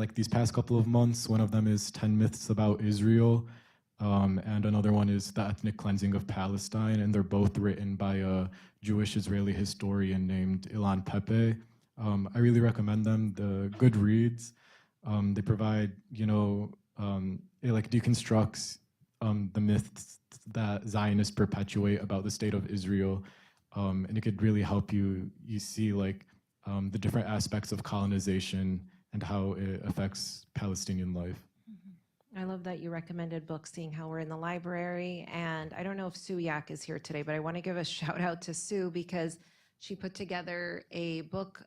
like these past couple of months. One of them is 10 Myths About Israel, and another one is The Ethnic Cleansing of Palestine, and they're both written by a Jewish Israeli historian named Ilan Pepe. I really recommend them. The good reads. They provide, it like deconstructs the myths that Zionists perpetuate about the state of Israel, and it could really help you see like the different aspects of colonization and how it affects Palestinian life. I love that you recommended books, seeing how we're in the library. And I don't know if Sue Yak is here today, but I want to give a shout out to Sue because she put together a book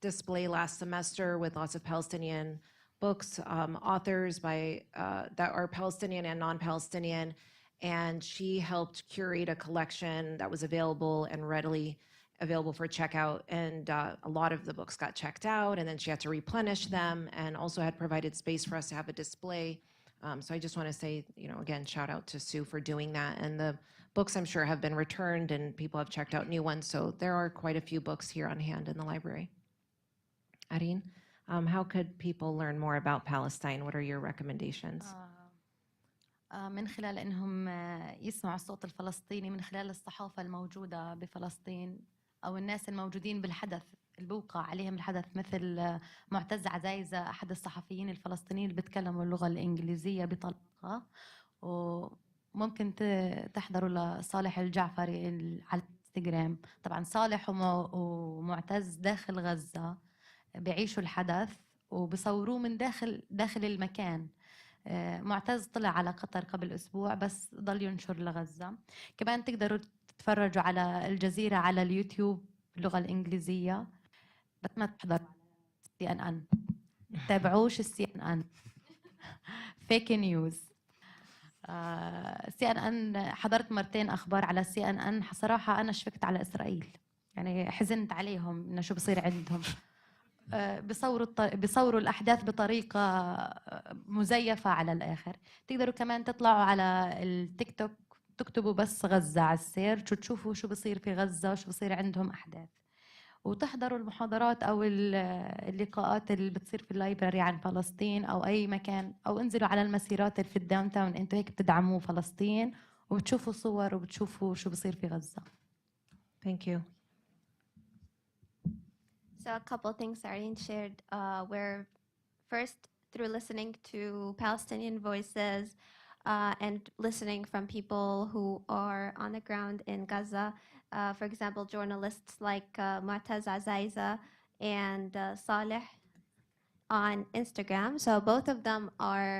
display last semester with lots of Palestinian books, authors by that are Palestinian and non-Palestinian. And she helped curate a collection that was available and readily available for checkout, and a lot of the books got checked out, and then she had to replenish them, and also had provided space for us to have a display. So I just want to say, again, shout out to Sue for doing that. And the books, I'm sure, have been returned, and people have checked out new ones. So there are quite a few books here on hand in the library. Arine, how could people learn more about Palestine? What are your recommendations? من خلال انهم يسمعوا الصوت الفلسطيني من خلال الصحافة الموجودة بفلسطين أو الناس الموجودين بالحدث اللي بوقع عليهم الحدث، مثل معتز عزايزة أحد الصحفيين الفلسطينيين اللي بيتكلموا اللغة الإنجليزية بطلاقة. وممكن تحضروا لصالح الجعفري على الانستغرام. طبعا صالح ومعتز داخل غزة بيعيشوا الحدث وبصوروه من داخل المكان. معتز طلع على قطر قبل أسبوع بس ضل ينشر لغزة. كمان تقدروا تتفرجوا على الجزيرة على اليوتيوب باللغة الإنجليزية، بس ما تحضروا CNN. تابعوش CNN فيك نيوز. CNN حضرت مرتين أخبار على CNN. صراحة أنا شفقت على إسرائيل، يعني حزنت عليهم إنه شو بصير عندهم. بيصوروا الأحداث بطريقة مزيفة على الآخر. تقدروا كمان تطلعوا على التيك توك، تكتبوا بس غزة على السيرش وتشوفوا شو بصير في غزة وشو بصير عندهم أحداث، وتحضروا المحاضرات أو اللقاءات اللي بتصير في اللايبراري عن فلسطين أو أي مكان، أو انزلوا على المسيرات اللي في الداون تاون. انتوا هيك بتدعموا فلسطين وبتشوفوا صور وبتشوفوا شو بصير في غزة. Thank you. So a couple of things Irene shared were first through listening to Palestinian voices and listening from people who are on the ground in Gaza. For example, journalists like Mu'taz Azaiza and Saleh on Instagram. So both of them are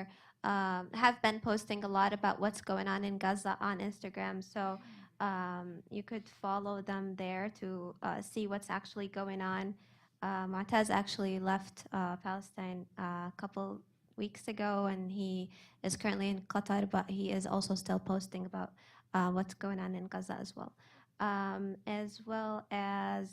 have been posting a lot about what's going on in Gaza on Instagram. So you could follow them there to see what's actually going on. Mu'taz actually left Palestine a couple weeks ago, and he is currently in Qatar, but he is also still posting about what's going on in Gaza as well as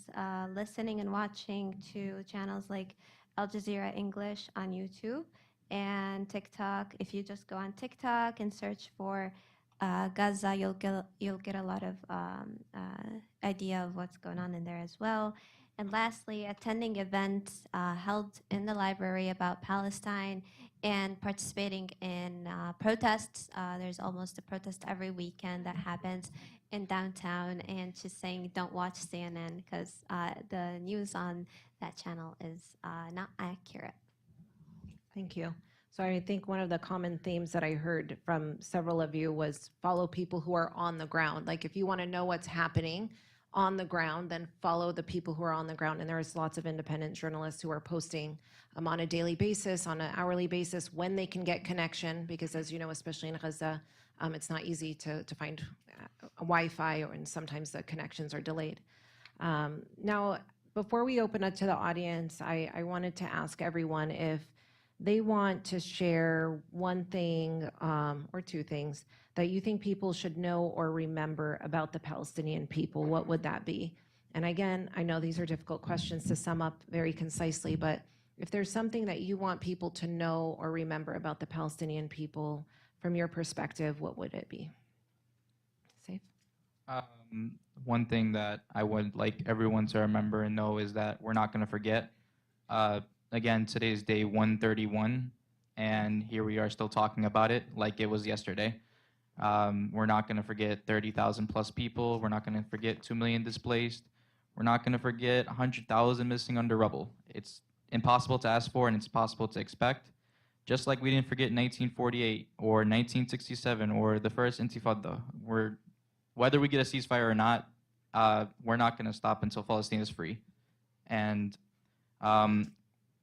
listening and watching to channels like Al Jazeera English on YouTube and TikTok. If you just go on TikTok and search for Gaza, you'll get a lot of idea of what's going on in there as well. And lastly, attending events held in the library about Palestine and participating in protests. There's almost a protest every weekend that happens in downtown, and she's saying don't watch CNN because the news on that channel is not accurate. Thank you. So I think one of the common themes that I heard from several of you was follow people who are on the ground. Like if you want to know what's happening, on the ground, then follow the people who are on the ground. And there's lots of independent journalists who are posting on a daily basis, on an hourly basis, when they can get connection, because as you know, especially in Gaza, it's not easy to find a Wi-Fi, and sometimes the connections are delayed. Now, before we open up to the audience, I wanted to ask everyone if they want to share one thing or two things that you think people should know or remember about the Palestinian people. What would that be? And again, I know these are difficult questions to sum up very concisely, but if there's something that you want people to know or remember about the Palestinian people from your perspective, what would it be? Safe? One thing that I would like everyone to remember and know is that we're not going to forget. Again, today's day 131, and here we are still talking about it like it was yesterday. We're not going to forget 30,000 plus people. We're not going to forget 2 million displaced. We're not going to forget 100,000 missing under rubble. It's impossible to ask for, and it's possible to expect. Just like we didn't forget 1948 or 1967 or the first Intifada. Whether we get a ceasefire or not, we're not going to stop until Palestine is free. And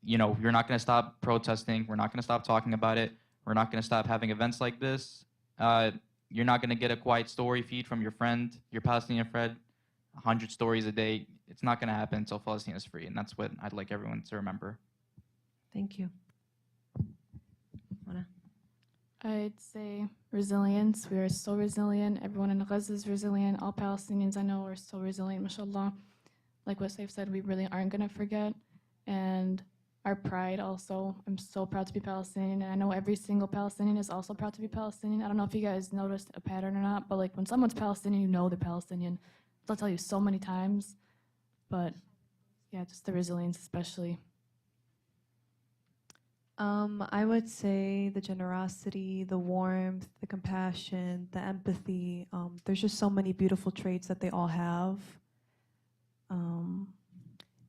you're not going to stop protesting. We're not going to stop talking about it. We're not going to stop having events like this. You're not going to get a quiet story feed from your friend, your Palestinian friend, 100 stories a day. It's not going to happen until Palestine is free, and that's what I'd like everyone to remember. Thank you. I'd say resilience. We are so resilient. Everyone in Gaza is resilient. All Palestinians I know are so resilient, mashallah. Like what Saif said, we really aren't going to forget. And our pride also. I'm so proud to be Palestinian. And I know every single Palestinian is also proud to be Palestinian. I don't know if you guys noticed a pattern or not, but like when someone's Palestinian, you know they're Palestinian. They'll tell you so many times. But yeah, just the resilience especially. I would say the generosity, the warmth, the compassion, the empathy. There's just so many beautiful traits that they all have.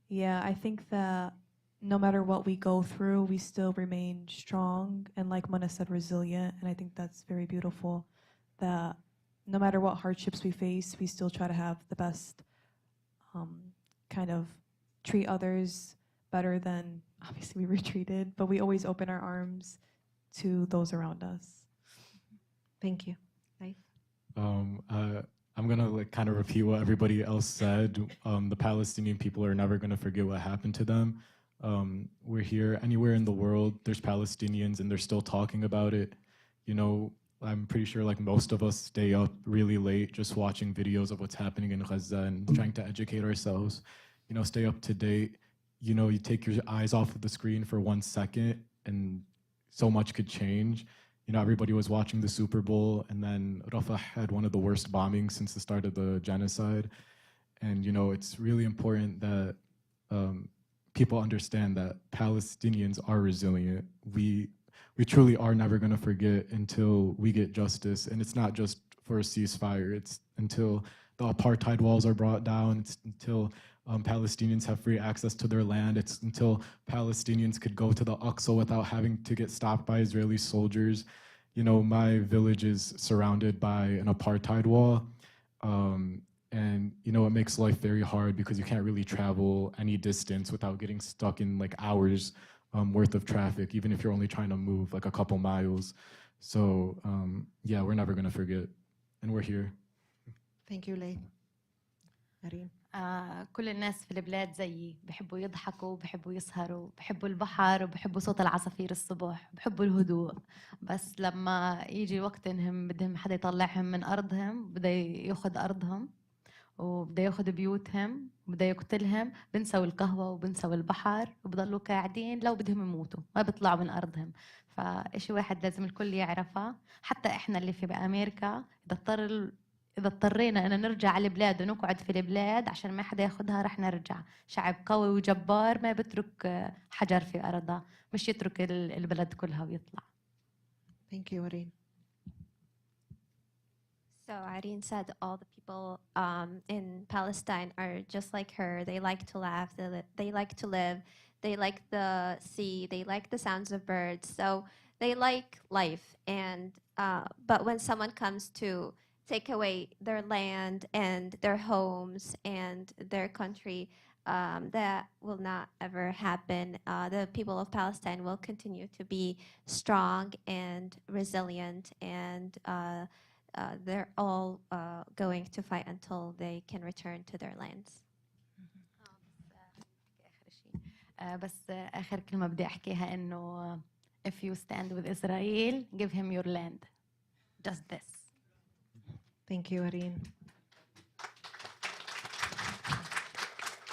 Yeah, I think that no matter what we go through, we still remain strong and, like Mana said, resilient. And I think that's very beautiful, that no matter what hardships we face, we still try to have the best kind of treat others better than obviously we were treated, but we always open our arms to those around us. Thank you. I'm gonna kind of repeat what everybody else said. The Palestinian people are never gonna forget what happened to them. We're here anywhere in the world. There's Palestinians, and they're still talking about it. I'm pretty sure like most of us stay up really late just watching videos of what's happening in Gaza and trying to educate ourselves. Stay up to date. You take your eyes off of the screen for 1 second, and so much could change. Everybody was watching the Super Bowl, and then Rafah had one of the worst bombings since the start of the genocide. And, it's really important that people understand that Palestinians are resilient. We truly are never going to forget until we get justice. And it's not just for a ceasefire. It's until the apartheid walls are brought down. It's until Palestinians have free access to their land. It's until Palestinians could go to the Aqsa without having to get stopped by Israeli soldiers. My village is surrounded by an apartheid wall. And, it makes life very hard because you can't really travel any distance without getting stuck in like hours worth of traffic, even if you're only trying to move like a couple miles. So, yeah, we're never going to forget. And we're here. Thank you, Leigh. Marin. كل الناس في البلاد زيي بحبوا يضحكوا بحبوا يسهروا بحبوا البحر وبحبوا صوت العصافير الصبح بحبوا الهدوء بس لما يجي وقت انهم بدهم حدا يطلعهم من أرضهم بده ياخذ أرضهم وبده ياخذ بيوتهم وبده يقتلهم بنسوا القهوة وبنسوا البحر وبضلوا قاعدين لو بدهم يموتوا ما بيطلعوا من أرضهم فإشي واحد لازم الكل يعرفه حتى إحنا اللي في بأمريكا إذا اضطرينا أن نرجع على البلاد ونقعد في البلاد عشان ما حدا ياخدها رح نرجع شعب قوي وجبار ما بترك حجر في أرضه مش يترك البلد كلها ويطلع. Thank you, Marin. So Irene said all the people in Palestine are just like her. They like to laugh, they like to live, they like the sea, they like the sounds of birds. So they like life. And but when someone comes to take away their land and their homes and their country. That will not ever happen. The people of Palestine will continue to be strong and resilient, and they're all going to fight until they can return to their lands. آخر شيء بس آخر كلمة بدي أحكيها إنه if you stand with Israel give him your land just this. Thank you, Arin.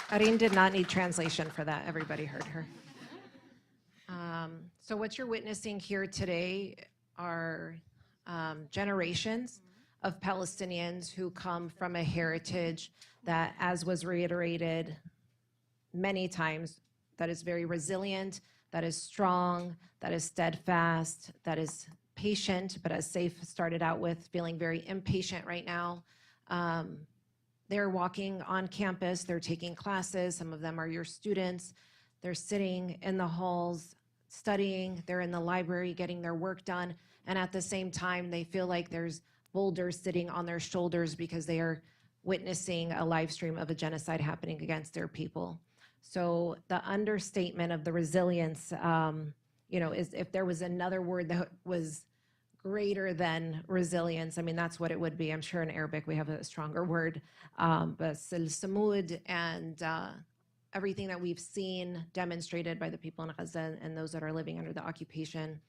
Arin did not need translation for that. Everybody heard her. So what you're witnessing here today are generations of Palestinians who come from a heritage that, as was reiterated many times, that is very resilient, that is strong, that is steadfast, that is patient, but as Saif started out with, feeling very impatient right now. They're walking on campus, they're taking classes, some of them are your students. They're sitting in the halls, studying, they're in the library getting their work done, and at the same time, they feel like there's boulders sitting on their shoulders because they are witnessing a live stream of a genocide happening against their people. So the understatement of the resilience, is if there was another word that was greater than resilience, I mean, that's what it would be. I'm sure in Arabic we have a stronger word, but samud and everything that we've seen demonstrated by the people in Gaza and those that are living under the occupation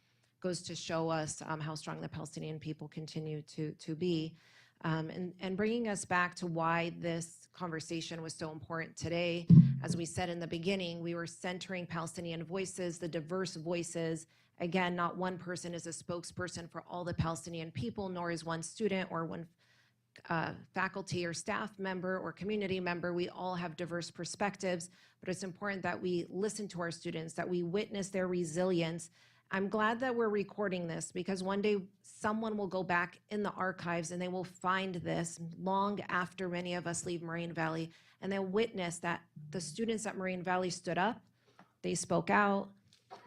goes to show us how strong the Palestinian people continue to be. And bringing us back to why this conversation was so important today, as we said in the beginning, we were centering Palestinian voices, the diverse voices. Again, not one person is a spokesperson for all the Palestinian people, nor is one student or one faculty or staff member or community member. We all have diverse perspectives, but it's important that we listen to our students, that we witness their resilience. I'm glad that we're recording this because one day someone will go back in the archives and they will find this long after many of us leave Moraine Valley, and they'll witness that the students at Moraine Valley stood up, they spoke out,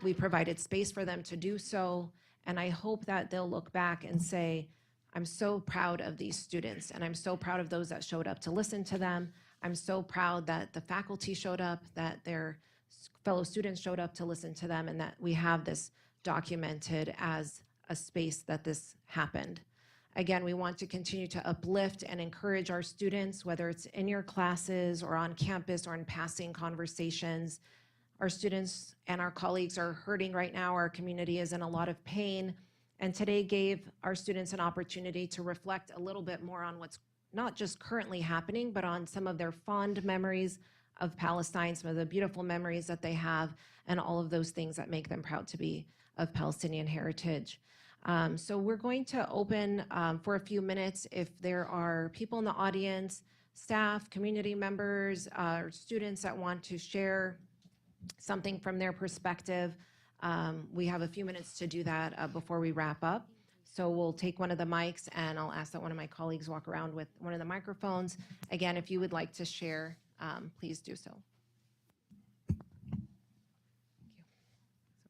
we provided space for them to do so, and I hope that they'll look back and say, I'm so proud of these students, and I'm so proud of those that showed up to listen to them. I'm so proud that the faculty showed up, that their fellow students showed up to listen to them, and that we have this documented as a space that this happened. Again, we want to continue to uplift and encourage our students, whether it's in your classes or on campus or in passing conversations. Our students and our colleagues are hurting right now. Our community is in a lot of pain. And today gave our students an opportunity to reflect a little bit more on what's not just currently happening, but on some of their fond memories of Palestine, some of the beautiful memories that they have, and all of those things that make them proud to be of Palestinian heritage. So we're going to open for a few minutes if there are people in the audience, staff, community members, or students that want to share something from their perspective. We have a few minutes to do that before we wrap up. So we'll take one of the mics and I'll ask that one of my colleagues walk around with one of the microphones. Again, if you would like to share, please do so. Thank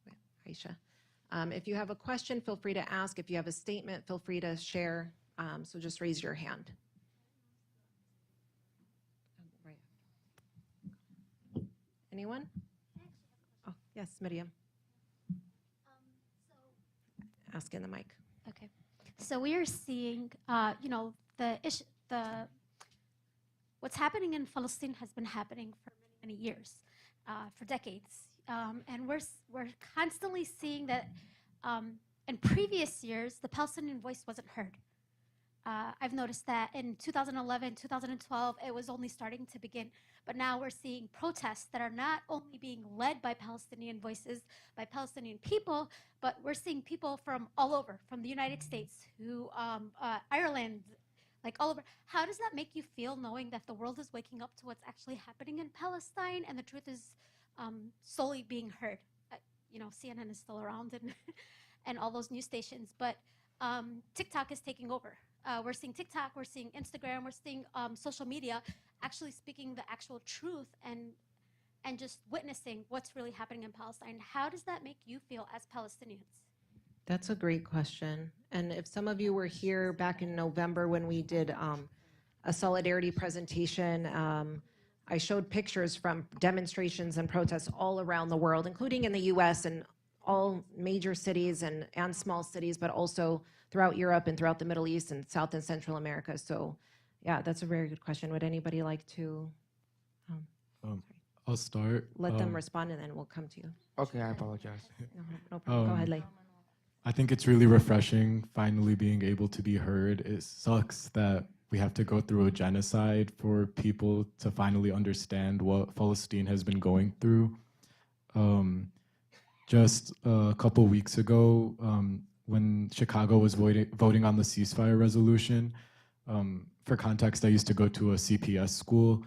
you. Aisha. If you have a question, feel free to ask. If you have a statement, feel free to share. So just raise your hand. Right. Anyone? Oh, yes, Miriam. Ask in the mic. Okay, so we are seeing, what's happening in Palestine has been happening for many, many years, for decades, and we're constantly seeing that in previous years the Palestinian voice wasn't heard. I've noticed that in 2011, 2012, it was only starting to begin. But now we're seeing protests that are not only being led by Palestinian voices, by Palestinian people, but we're seeing people from all over, from the United States, Ireland, like all over. How does that make you feel knowing that the world is waking up to what's actually happening in Palestine and the truth is slowly being heard? CNN is still around and all those news stations, but TikTok is taking over. We're seeing TikTok, we're seeing Instagram, we're seeing social media actually speaking the actual truth and just witnessing what's really happening in Palestine. How does that make you feel as Palestinians? That's a great question. And if some of you were here back in November when we did a solidarity presentation, I showed pictures from demonstrations and protests all around the world, including in the US and all major cities and small cities, but also throughout Europe and throughout the Middle East and South and Central America. So yeah, that's a very good question. Would anybody like to I'll start. let them respond and then we'll come to you? Okay, I apologize. No problem. Go ahead, Lay. I think it's really refreshing finally being able to be heard. It sucks that we have to go through a genocide for people to finally understand what Palestine has been going through. Just a couple weeks ago, when Chicago was voting on the ceasefire resolution, for context, I used to go to a CPS school.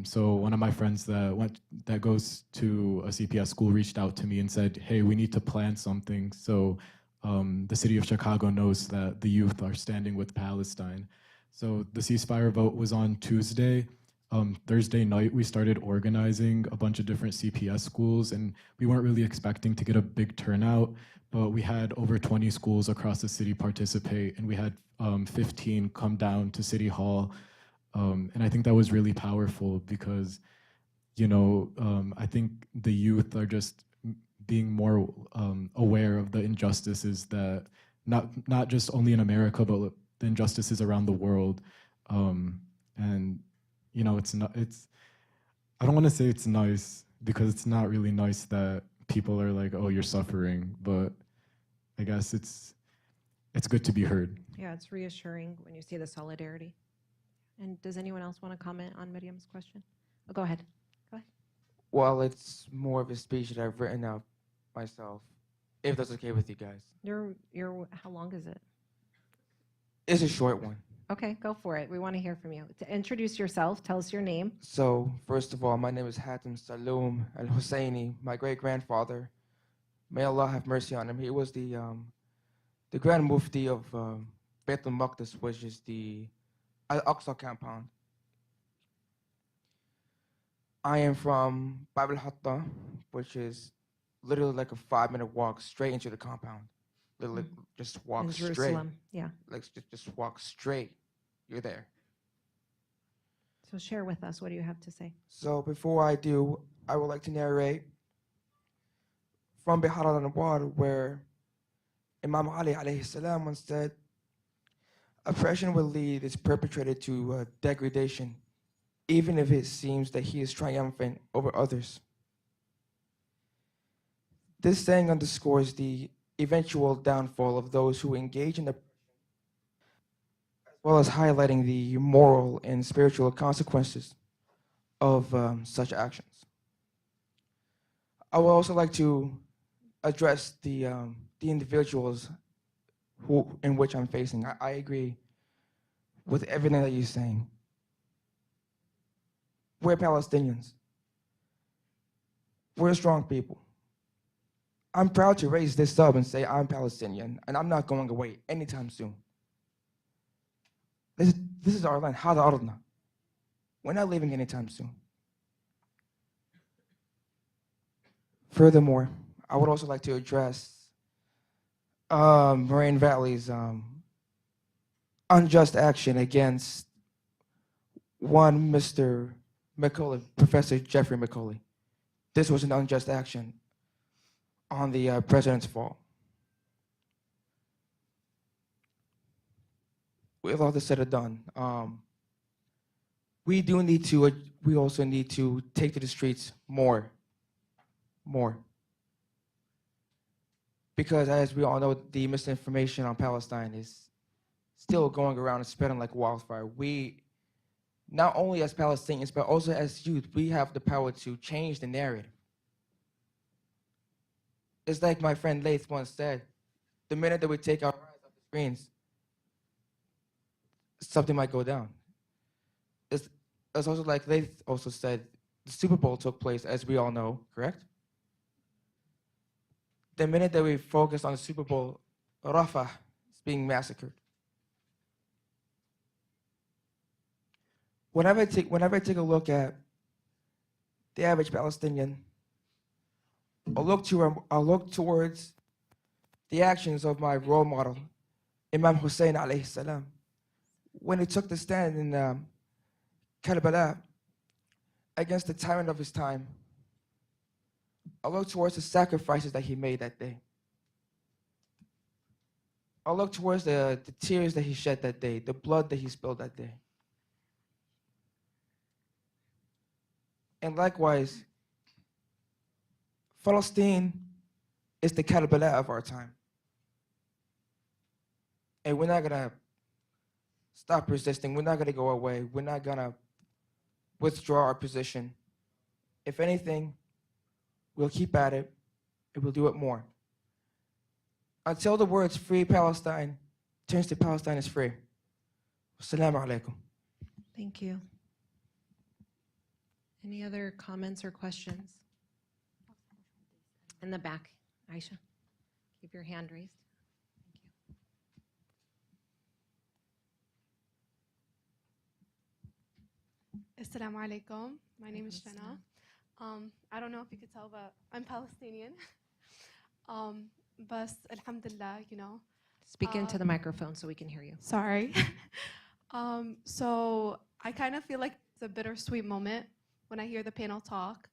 So one of my friends that goes to a CPS school reached out to me and said, "Hey, we need to plan something so the city of Chicago knows that the youth are standing with Palestine." So the ceasefire vote was on Tuesday. Thursday night, we started organizing a bunch of different CPS schools, and we weren't really expecting to get a big turnout, but we had over 20 schools across the city participate, and we had 15 come down to City Hall. And I think that was really powerful because, I think the youth are just being more aware of the injustices that not just only in America, but the injustices around the world. And I don't want to say it's nice because it's not really nice that people are like, "Oh, you're suffering," but I guess it's good to be heard. Yeah, it's reassuring when you see the solidarity. And does anyone else want to comment on Miriam's question? Oh, go ahead. Well, it's more of a speech that I've written out myself, if that's okay with you guys. How long is it? It's a short one. Okay, go for it. We want to hear from you. To introduce yourself, tell us your name. So, first of all, my name is Hatem Saloom Al-Husseini. My great-grandfather, may Allah have mercy on him, he was the Grand Mufti of Beit al-Maqdis, which is the Al-Aqsa compound. I am from Bab al-Hatta, which is literally like a 5-minute walk straight into the compound. Literally just walk In straight. Jerusalem, yeah. Like just walk straight. You're there. So share with us, what do you have to say? So before I do, I would like to narrate from Bihar al-Anwar, where Imam Ali alayhi salam once said, "Oppression will lead its perpetrator to degradation, even if it seems that he is triumphant over others." This saying underscores the eventual downfall of those who engage in oppression, as well as highlighting the moral and spiritual consequences of such actions. I would also like to address the individuals in which I'm facing. I agree with everything that you're saying. We're Palestinians. We're strong people. I'm proud to raise this up and say I'm Palestinian, and I'm not going away anytime soon. This is our land. Hada ardna. We're not leaving anytime soon. Furthermore, I would also like to address Moraine Valley's unjust action against one Mr. McCauley, Professor Jeffrey McCauley. This was an unjust action on the president's fall. With all this said and done, we also need to take to the streets more. Because as we all know, the misinformation on Palestine is still going around and spreading like wildfire. We, not only as Palestinians, but also as youth, we have the power to change the narrative. It's like my friend Laith once said, the minute that we take our eyes off the screens, something might go down. It's also like Laith also said, the Super Bowl took place, as we all know, correct? The minute that we focus on the Super Bowl, Rafah is being massacred. Whenever I take a look at the average Palestinian, I'll look towards the actions of my role model, Imam Hussein alayhi salam, when he took the stand in Karbala against the tyrant of his time. I look towards the sacrifices that he made that day. I look towards the tears that he shed that day, the blood that he spilled that day. And likewise, Palestine is the Karbala of our time. And we're not gonna stop resisting. We're not gonna go away. We're not gonna withdraw our position. If anything, we'll keep at it and we'll do it more. Until the words free Palestine turns to Palestine is free. Assalamu alaikum. Thank you. Any other comments or questions? In the back, Aisha, keep your hand raised. Assalamu alaikum. My name is Jenna. I don't know if you could tell, but I'm Palestinian. But alhamdulillah, you know. Speak into the microphone so we can hear you. Sorry. So I kind of feel like it's a bittersweet moment when I hear the panel talk.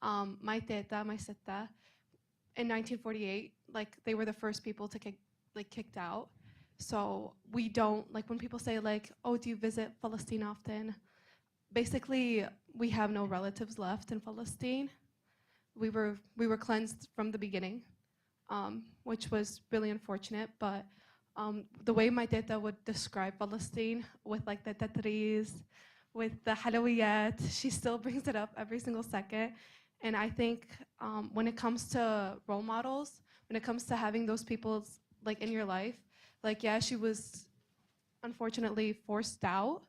My teta, my sitta, in 1948, like they were the first people to get kicked out. So we don't, like when people say like, oh, do you visit Palestine often? Basically, we have no relatives left in Palestine. We were cleansed from the beginning, which was really unfortunate. But the way my teta would describe Palestine with like the tatris, with the halawiyat, she still brings it up every single second. And I think when it comes to role models, when it comes to having those people like in your life, like yeah, she was unfortunately forced out.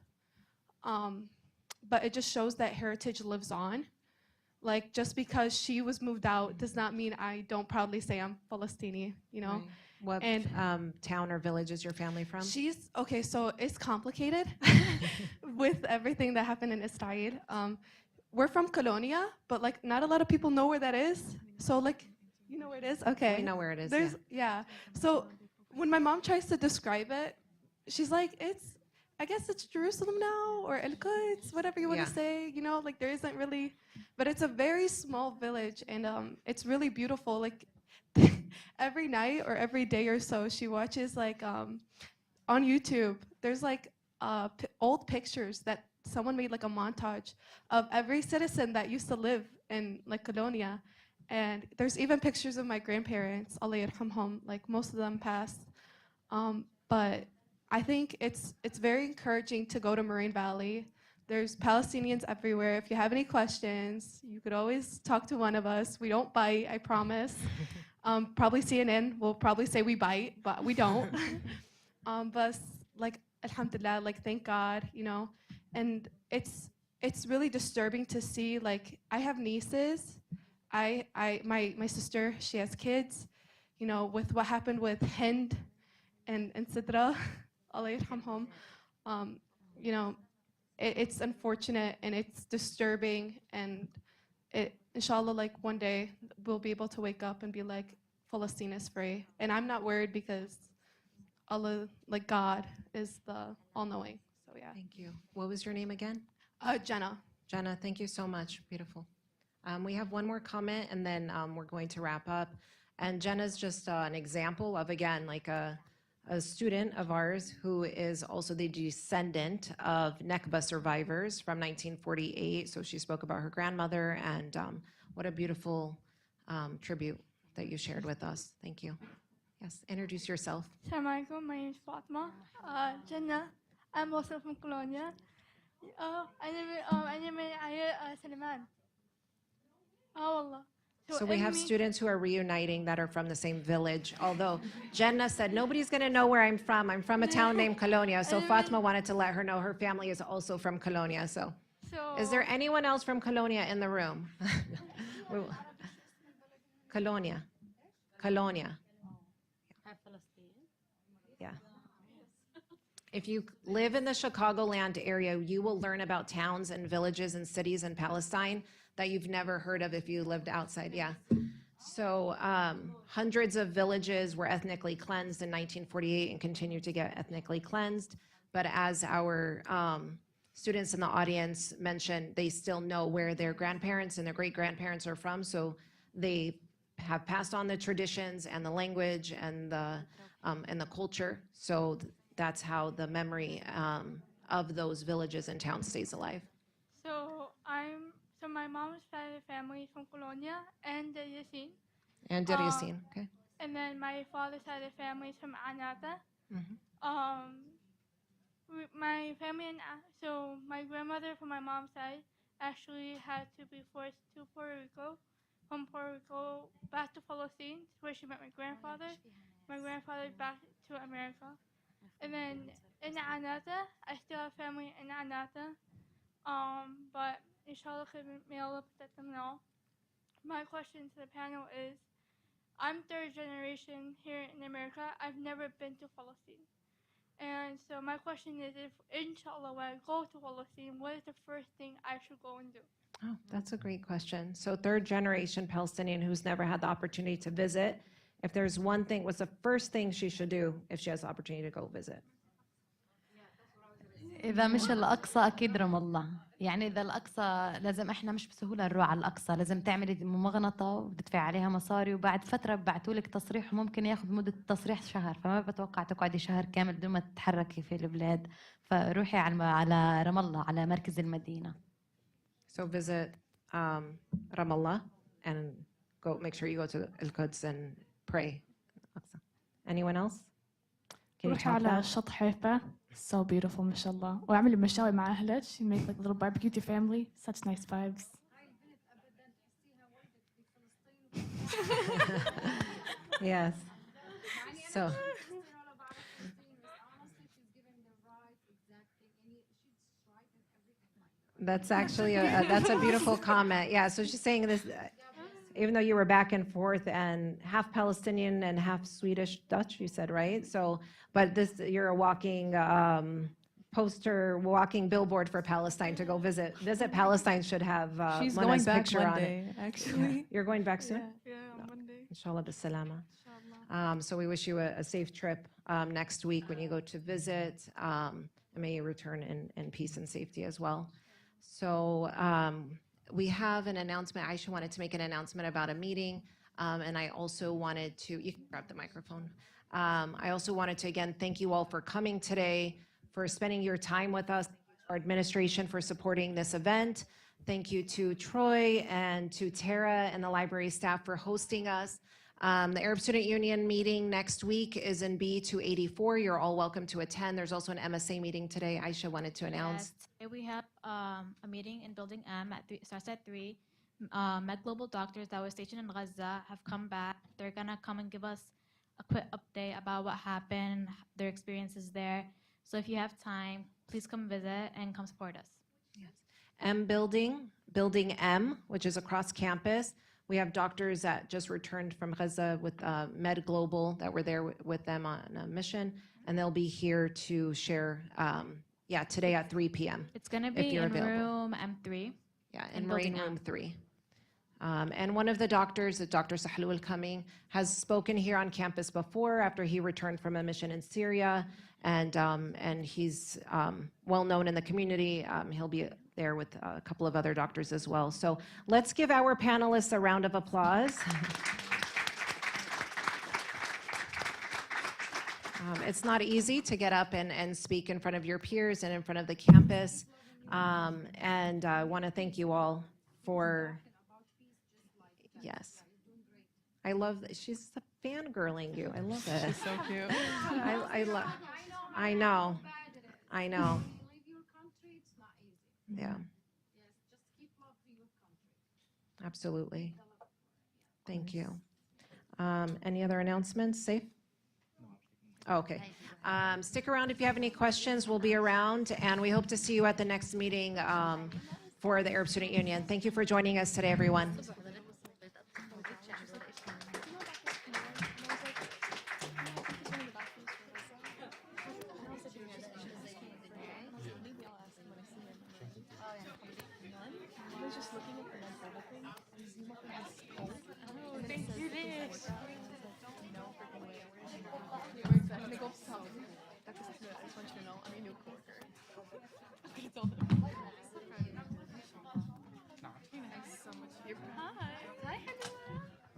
But it just shows that heritage lives on. Like just because she was moved out does not mean I don't proudly say I'm Palestinian, you know? Right. What town or village is your family from? She's, okay, so it's complicated with everything that happened in Israel. We're from Colonia, but like not a lot of people know where that is. So like, you know where it is? Okay. We know where it is, There's, yeah. So when my mom tries to describe it, she's like, I guess it's Jerusalem now, or El Quds, whatever you want Yeah. to say, you know, like there isn't really, but it's a very small village and it's really beautiful. Like every night or every day or so, she watches like on YouTube, there's like old pictures that someone made like a montage of every citizen that used to live in like Colonia. And there's even pictures of my grandparents, Allah yarhamhum, like most of them passed. But I think it's very encouraging to go to Moraine Valley. There's Palestinians everywhere. If you have any questions, you could always talk to one of us. We don't bite, I promise. Probably CNN will probably say we bite, but we don't. But like, alhamdulillah, like thank God, you know. And it's really disturbing to see, like I have nieces. My sister, she has kids, you know, with what happened with Hind and Sidra. Allah yarhamhum. You know, it's unfortunate and it's disturbing, and inshallah, like one day we'll be able to wake up and be like, Palestine is free. And I'm not worried because Allah, like God, is the all-knowing. So yeah. Thank you. What was your name again? Jenna. Jenna, thank you so much. Beautiful. We have one more comment and then we're going to wrap up. And Jenna's just an example of, again, like a student of ours who is also the descendant of Nakba survivors from 1948. So she spoke about her grandmother, and what a beautiful tribute that you shared with us. Thank you. Yes, introduce yourself. Assalamu alaikum, my name is Fatma. Jannah, I'm also from Colonia. أنا من عائلة سليمان. والله. So we have students who are reuniting that are from the same village, although Jenna said, nobody's going to know where I'm from. I'm from a town named Colonia. So Fatma wanted to let her know her family is also from Colonia. So is there anyone else from Colonia in the room? Colonia. Colonia. Yeah. If you live in the Chicagoland area, you will learn about towns and villages and cities in Palestine that you've never heard of if you lived outside. Yeah. So hundreds of villages were ethnically cleansed in 1948 and continue to get ethnically cleansed. But as our students in the audience mentioned, they still know where their grandparents and their great-grandparents are from. So they have passed on the traditions and the language and the culture. So that's how the memory of those villages and towns stays alive. So my mom's side of the family is from Colonia and Yasin. And Diryasin, okay. And then my father's side of the family is from Anata. Mhm. My family so my grandmother from my mom's side actually had to be forced to Puerto Rico, from Puerto Rico back to Palestine, where she met my grandfather. My grandfather back to America, and then in Anata, I still have family in Anata. But inshallah, may Allah protect them all. My question to the panel is, I'm third generation here in America. I've never been to Palestine. And so my question is, if inshallah when I go to Palestine, what is the first thing I should go and do? Oh, that's a great question. So third generation Palestinian who's never had the opportunity to visit, if there's one thing, what's the first thing she should do if she has the opportunity to go visit? إذا مش الأقصى أكيد رام الله. يعني إذا الأقصى لازم إحنا مش بسهولة نروح على الأقصى، لازم تعملي ممغنطة وبتدفعي عليها مصاري، وبعد فترة ببعتولك تصريح وممكن ياخذ مدة التصريح شهر، فما بتوقع تقعدي شهر كامل بدون ما تتحركي في البلاد. فروحي على رام الله، على مركز المدينة. So visit Ramallah and go. Make sure you go to Al-Quds and pray. Anyone else? Can you روحي top على that? شط حيفا. So beautiful, ما شاء الله. واعملي مشاوي مع أهلك. You make like a little barbecue with your family. Such nice vibes. Yes. So. That's actually that's a beautiful comment. Yeah. So she's saying this, even though you were back and forth and half Palestinian and half Swedish Dutch, you said, right? So, but this you're a walking poster, walking billboard for Palestine to go visit. Visit Palestine should have She's Mana's going back picture one on day, it. actually. You're going back soon? Yeah, on Monday. Inshallah bisalama. So we wish you a safe trip next week when you go to visit. And may you return in peace and safety as well. So we have an announcement. Aisha wanted to make an announcement about a meeting. And I also wanted to, you can grab the microphone. I also wanted to, again, thank you all for coming today, for spending your time with us, our administration for supporting this event. Thank you to Troy and to Tara and the library staff for hosting us. The Arab Student Union meeting next week is in B284. You're all welcome to attend. There's also an MSA meeting today. Aisha wanted to announce. Yes, we have a meeting in Building M starts at 3. Med Global doctors that were stationed in Gaza have come back. They're gonna come and give us a quick update about what happened, their experiences there. So if you have time, please come visit and come support us. M Building, Building M, which is across campus. We have doctors that just returned from Gaza with Med Global that were there with them on a mission, and they'll be here to share, today at 3 p.m. It's gonna if be you're in available. room M3. Yeah, in in Building Marine Room M. 3. And one of the doctors, Dr. Sahlul Coming, has spoken here on campus before after he returned from a mission in Syria, and he's well known in the community. He'll be there with a couple of other doctors as well. So let's give our panelists a round of applause. It's not easy to get up and speak in front of your peers and in front of the campus. And I want to thank you all for, yes. I love that. She's fangirling you. I love it. She's so cute. I know. Yeah. Absolutely. Thank you. Any other announcements? Safe? Okay. Stick around if you have any questions. We'll be around, and we hope to see you at the next meeting for the Arab Student Union. Thank you for joining us today, everyone. Thank you. Go up to Tom. I just want you to know I'm your new coworker. I'm gonna tell them.